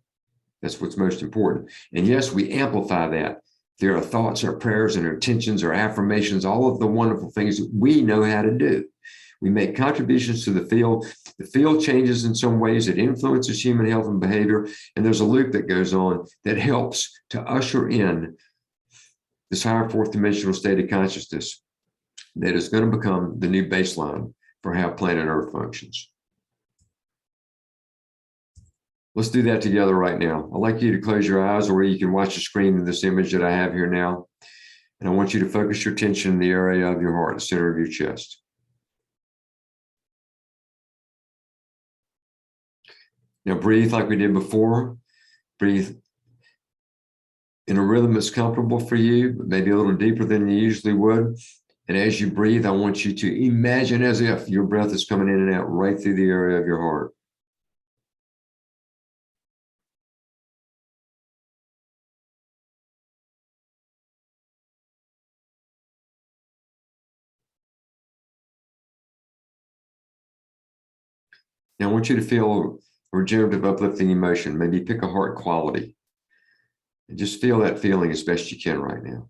That's what's most important. And yes, we amplify that. There are thoughts, our prayers, and our intentions, our affirmations, all of the wonderful things that we know how to do. We make contributions to the field. The field changes in some ways. It influences human health and behavior. And there's a loop that goes on that helps to usher in this higher fourth dimensional state of consciousness that is going to become the new baseline for how planet Earth functions. Let's do that together right now. I'd like you to close your eyes, or you can watch the screen in this image that I have here now. And I want you to focus your attention in the area of your heart, the center of your chest. Now breathe like we did before. Breathe in a rhythm that's comfortable for you, but maybe a little deeper than you usually would. And as you breathe, I want you to imagine as if your breath is coming in and out right through the area of your heart. Now I want you to feel a regenerative, uplifting emotion. Maybe pick a heart quality and just feel that feeling as best you can right now.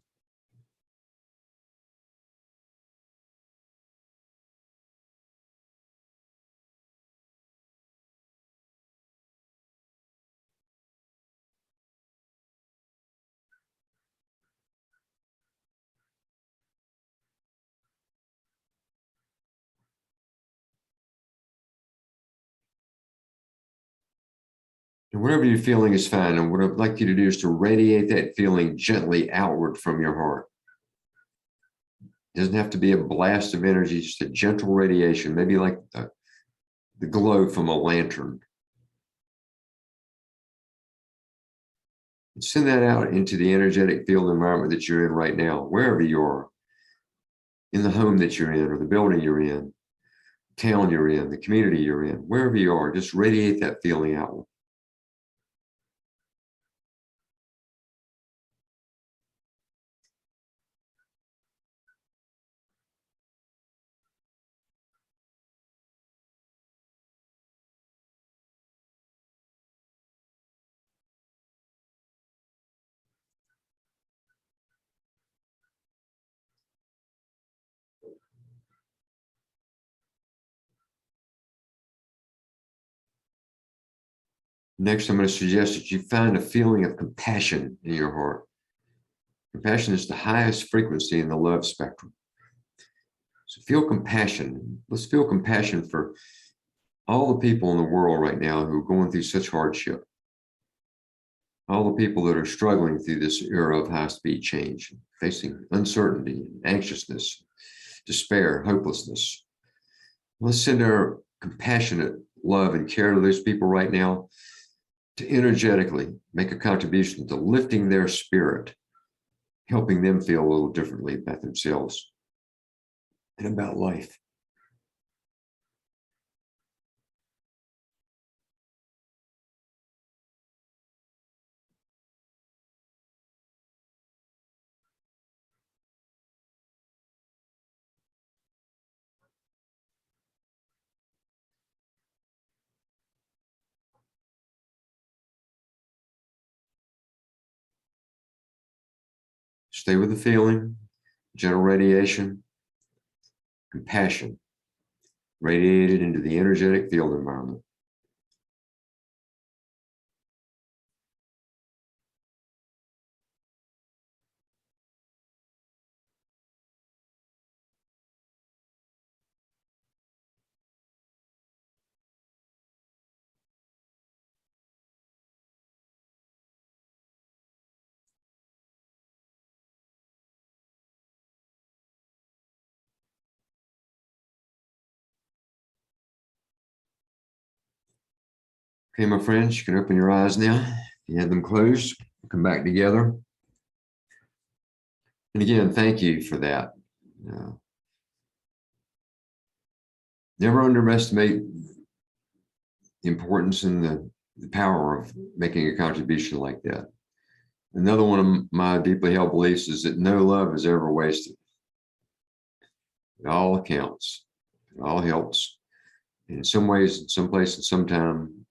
And whatever you're feeling is fine. And what I'd like you to do is to radiate that feeling gently outward from your heart. It doesn't have to be a blast of energy, just a gentle radiation, maybe like the glow from a lantern. And send that out into the energetic field environment that you're in right now, wherever you are, in the home that you're in, or the building you're in, town you're in, the community you're in, wherever you are, just radiate that feeling outward. Next, I'm going to suggest that you find a feeling of compassion in your heart. Compassion is the highest frequency in the love spectrum. So feel compassion. Let's feel compassion for all the people in the world right now who are going through such hardship. All the people that are struggling through this era of high-speed change, facing uncertainty, anxiousness, despair, hopelessness. Let's send our compassionate love and care to those people right now to energetically make a contribution to lifting their spirit, helping them feel a little differently about themselves and about life. Stay with the feeling, gentle radiation, compassion, radiated into the energetic field environment. Okay, my friends, you can open your eyes now. If you had them closed, come back together. And again, thank you for that. Never underestimate the importance and the power of making a contribution like that. Another one of my deeply held beliefs is that no love is ever wasted. It all counts. It all helps. And in some ways, in some place, at some time,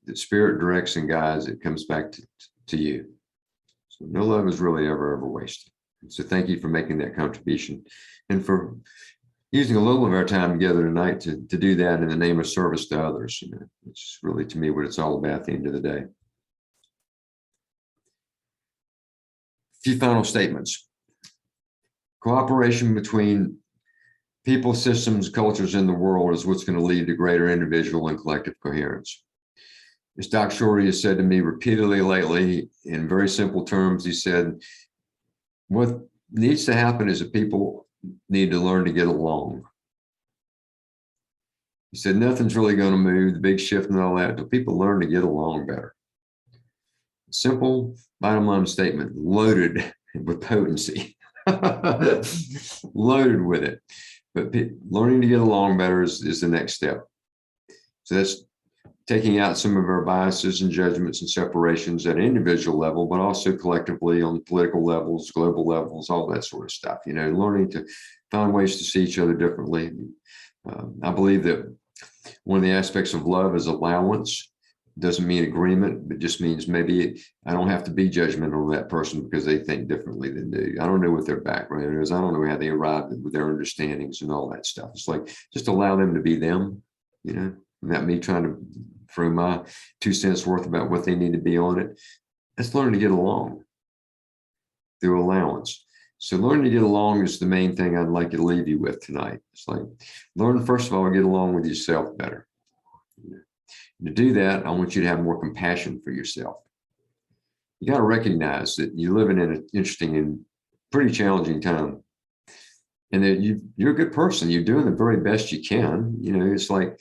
the spirit directs and guides, it comes back to you. So no love is really ever wasted. So thank you for making that contribution and for using a little of our time together tonight to do that in the name of service to others. You know, it's really, to me, what it's all about at the end of the day. A few final statements. Cooperation between people, systems, cultures in the world is what's going to lead to greater individual and collective coherence. As Doc Shorty has said to me repeatedly lately, in very simple terms, he said, what needs to happen is that people need to learn to get along. He said, nothing's really going to move, the big shift and all that, until people learn to get along better. Simple, bottom line statement, loaded with potency, loaded with it. But learning to get along better is the next step. So that's taking out some of our biases and judgments and separations at an individual level, but also collectively on political levels, global levels, all that sort of stuff. You know, learning to find ways to see each other differently. I believe that one of the aspects of love is allowance. Doesn't mean agreement, but just means maybe I don't have to be judgmental of that person because they think differently than me. I don't know what their background is. I don't know how they arrived with their understandings and all that stuff. It's like, just allow them to be them, you know, not me trying to throw my 2 cents worth about what they need to be on it. Let's learn to get along through allowance. So learning to get along is the main thing I'd like you to leave you with tonight. It's like, learn, first of all, to get along with yourself better. To do that, I want you to have more compassion for yourself. You got to recognize that you're living in an interesting and pretty challenging time, and that you're a good person. You're doing the very best you can. You know, it's like,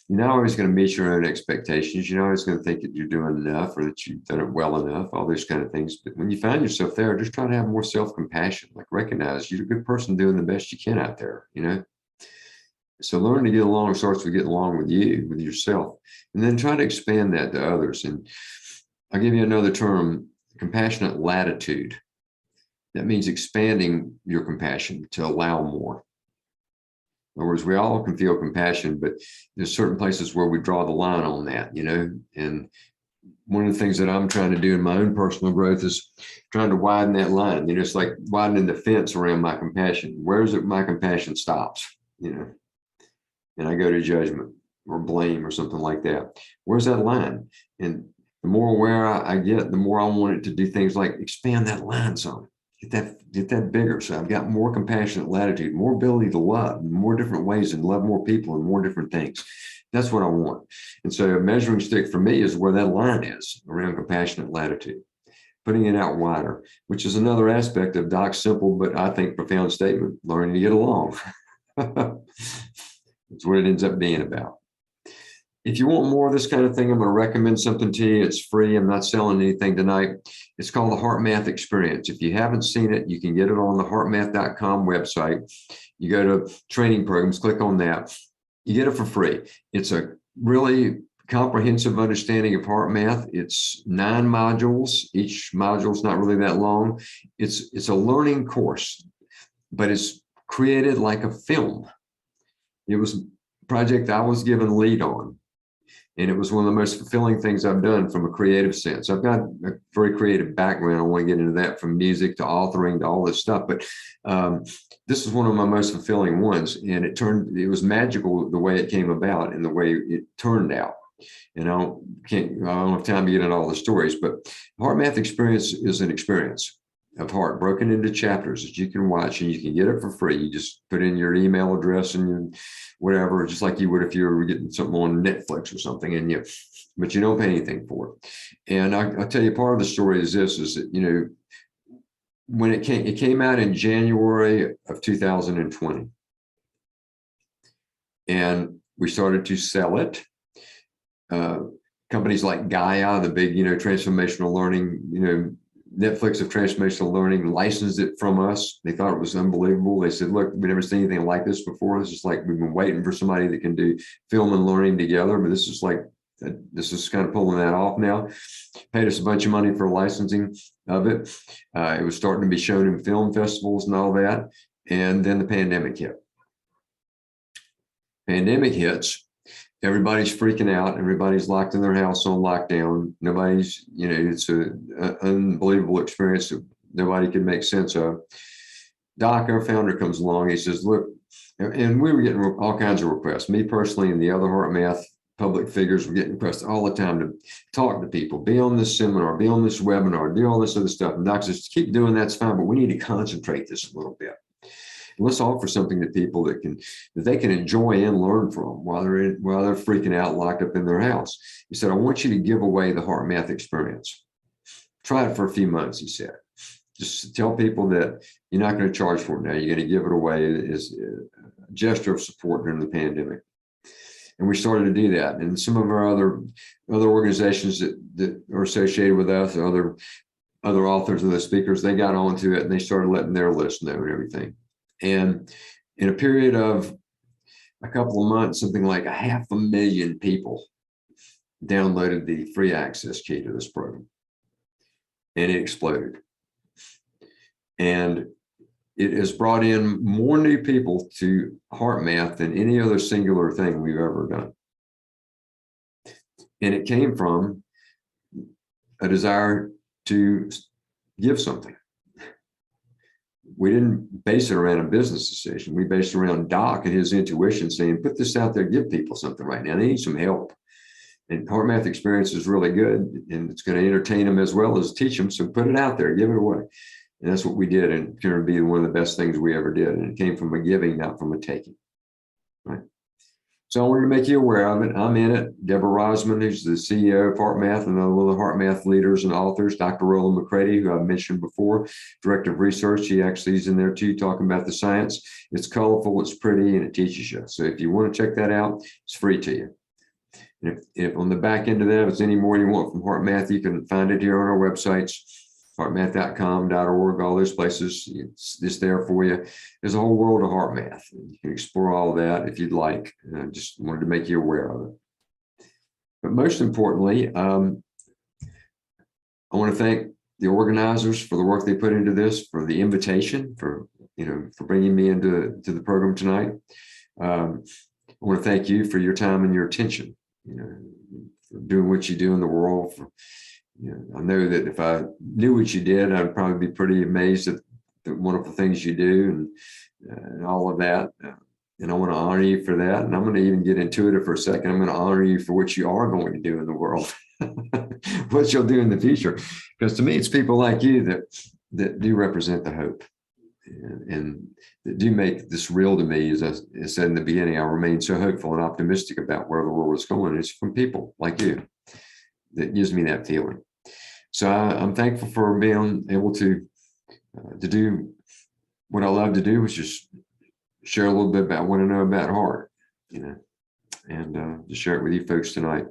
you're not always going to meet your own expectations. You're not always going to think that you're doing enough or that you've done it well enough, all those kind of things. But when you find yourself there, just try to have more self-compassion. Like, recognize you're a good person doing the best you can out there, you know? So learning to get along starts with getting along with you, with yourself, and then try to expand that to others. And I'll give you another term, compassionate latitude. That means expanding your compassion to allow more. In other words, we all can feel compassion, but there's certain places where we draw the line on that, you know. And one of the things that I'm trying to do in my own personal growth is trying to widen that line. You know, it's like widening the fence around my compassion. Where is it my compassion stops, you know? And I go to judgment. or blame or something like that. Where's that line? And the more aware I get, the more I want it to do things like expand that line some, get that bigger. So I've got more compassionate latitude, more ability to love in more different ways and love more people and more different things. That's what I want. And so a measuring stick for me is where that line is around compassionate latitude, putting it out wider, which is another aspect of Doc's simple, but I think profound statement, learning to get along. That's what it ends up being about. If you want more of this kind of thing, I'm going to recommend something to you. It's free. I'm not selling anything tonight. It's called the Heartmath Experience. If you haven't seen it, you can get it on the heartmath.com website. You go to training programs, click on that. You get it for free. It's a really comprehensive understanding of Heartmath. It's 9 modules. Each module is not really that long. It's a learning course, but it's created like a film. It was a project I was given lead on. And it was one of the most fulfilling things I've done from a creative sense. I've got a very creative background. I want to get into that, from music to authoring to all this stuff. But this is one of my most fulfilling ones. And it was magical the way it came about and the way it turned out. And I don't have time to get into all the stories, but Heartmath Experience is an experience of heart broken into chapters that you can watch, and you can get it for free. You just put in your email address and your whatever, just like you would if you were getting something on Netflix or something, but you don't pay anything for it. And I'll tell you, part of the story is this, is that, when it came out in January of 2020, and we started to sell it. Companies like Gaia, the big, transformational learning, Netflix of transformational learning, licensed it from us. They thought it was unbelievable. They said, look, we've never seen anything like this before. It's just like we've been waiting for somebody that can do film and learning together. But this is kind of pulling that off now. Paid us a bunch of money for licensing of it. It was starting to be shown in film festivals and all that. And then the pandemic hit. Pandemic hits. Everybody's freaking out. Everybody's locked in their house on lockdown. Nobody's, it's an unbelievable experience that nobody can make sense of. Doc, our founder, comes along. He says, look, and we were getting all kinds of requests. Me personally and the other Heartmath public figures were getting requests all the time to talk to people, be on this seminar, be on this webinar, do all this other stuff. And Doc says, keep doing that's fine, but we need to concentrate this a little bit. Let's offer something to people that they can enjoy and learn from while they're freaking out, locked up in their house. He said, I want you to give away the Heartmath experience. Try it for a few months, he said. Just tell people that you're not going to charge for it now. You're going to give it away as a gesture of support during the pandemic. And we started to do that. And some of our other organizations that are associated with us, other authors and the speakers, they got onto it and they started letting their list know and everything. And in a period of a couple of months, something like 500,000 people downloaded the free access key to this program. And it exploded. And it has brought in more new people to Heartmath than any other singular thing we've ever done. And it came from a desire to give something. We didn't base it around a business decision. We based it around Doc and his intuition saying, put this out there, give people something right now. They need some help. And Heartmath Experience is really good, and it's going to entertain them as well as teach them. So put it out there, give it away. And that's what we did. And it's going to be one of the best things we ever did. And it came from a giving, not from a taking. Right. So I wanted to make you aware of it. I'm in it. Deborah Rosman, who's the CEO of Heartmath, and one of the Heartmath leaders and authors, Dr. Roland McCready, who I've mentioned before, director of research. He actually is in there too, talking about the science. It's colorful, it's pretty, and it teaches you. So if you want to check that out, it's free to you. And if on the back end of that, if it's any more you want from Heartmath, you can find it here on our websites. Heartmath.com.org, all those places, it's there for you. There's a whole world of Heartmath. You can explore all of that if you'd like. I just wanted to make you aware of it. But most importantly, I want to thank the organizers for the work they put into this, for the invitation, for bringing me into the program tonight. I want to thank you for your time and your attention, for doing what you do in the world. I know that if I knew what you did, I'd probably be pretty amazed at the wonderful things you do and all of that. And I want to honor you for that. And I'm going to even get intuitive for a second. I'm going to honor you for what you are going to do in the world, what you'll do in the future. Because to me, it's people like you that do represent the hope and that do make this real to me. As I said in the beginning, I remain so hopeful and optimistic about where the world is going. It's from people like you that gives me that feeling. So I'm thankful for being able to do what I love to do, which is share a little bit about what I know about heart, and to share it with you folks tonight.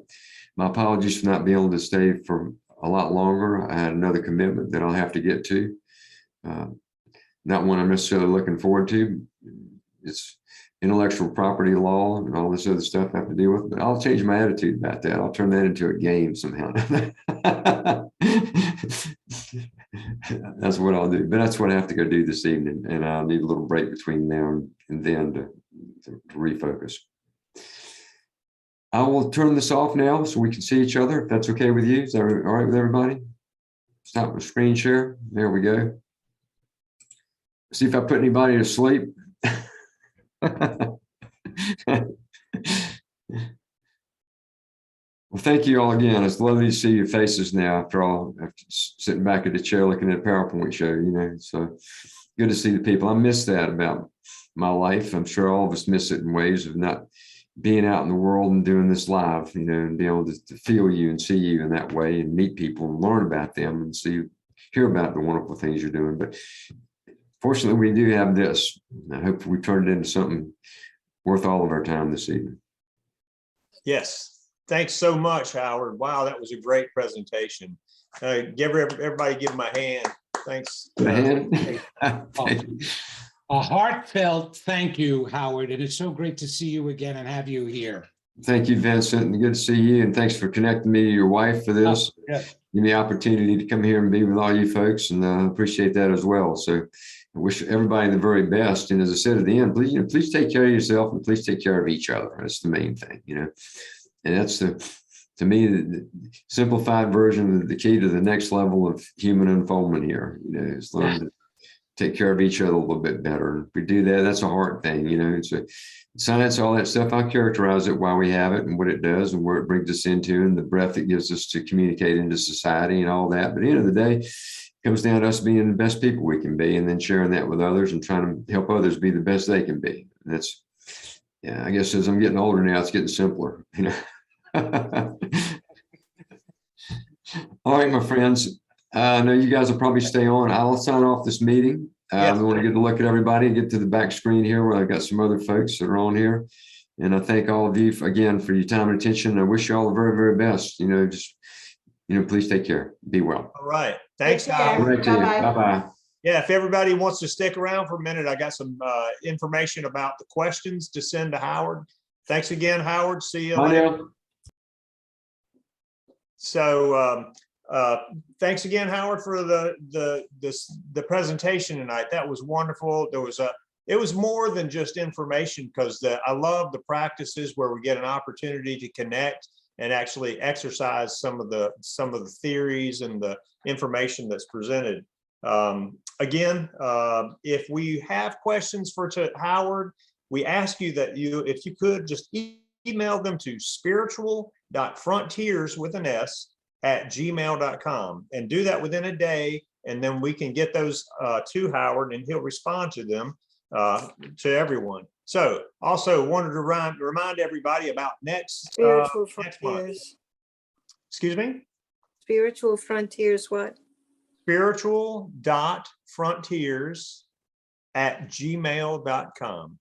My apologies for not being able to stay for a lot longer. I had another commitment that I'll have to get to. Not one I'm necessarily looking forward to. It's intellectual property law and all this other stuff I have to deal with, but I'll change my attitude about that. I'll turn that into a game somehow. That's what I'll do, but that's what I have to go do this evening. And I'll need a little break between now and then to refocus. I will turn this off now so we can see each other. If that's okay with you. Is that all right with everybody? Stop with screen share. There we go. See if I put anybody to sleep. Well, thank you all again. It's lovely to see your faces now after sitting back at the chair looking at a PowerPoint show, so good to see the people. I miss that about my life. I'm sure all of us miss it in ways of not being out in the world and doing this live, and being able to feel you and see you in that way and meet people and learn about them and hear about the wonderful things you're doing. But fortunately, we do have this. I hope we turned it into something worth all of our time this evening. Yes. Thanks so much, Howard. Wow, that was a great presentation. Everybody give him a hand. Thanks. A heartfelt thank you, Howard. And it's so great to see you again and have you here. Thank you, Vincent. And good to see you. And thanks for connecting me to your wife for this. Oh, yes. Give me the opportunity to come here and be with all you folks, and I appreciate that as well. So I wish everybody the very best. And as I said at the end, please take care of yourself and please take care of each other. That's the main thing, And that's to me, the simplified version of the key to the next level of human unfoldment here, is learn to take care of each other a little bit better. And if we do that, that's a hard thing, it's a science, all that stuff. I'll characterize it, why we have it and what it does and where it brings us into and the breath it gives us to communicate into society and all that. But at the end of the day, it comes down to us being the best people we can be and then sharing that with others and trying to help others be the best they can be. And that's, I guess as I'm getting older now, it's getting simpler, All right, my friends. I know you guys will probably stay on. I'll sign off this meeting. Yes. We want to get a look at everybody and get to the back screen here where I've got some other folks that are on here. And I thank all of you again for your time and attention. I wish you all the very, very best. Please take care. Be well. All right. Thanks, Take care. Howard. All right, bye-bye. Yeah, if everybody wants to stick around for a minute, I got some information about the questions to send to Howard. Thanks again, Howard. See you Bye later. now. So thanks again, Howard, for the presentation tonight. That was wonderful. It was more than just information, because I love the practices where we get an opportunity to connect and actually exercise some of the theories and the information that's presented. Again, if we have questions for Howard, we ask you that if you could just email them to spiritual.frontiers@gmail.com and do that within a day. And then we can get those to Howard and he'll respond to them to everyone. So also wanted to remind everybody about next Spiritual month. Frontiers. Excuse me? Spiritual Frontiers what? Spiritual.frontiers@gmail.com.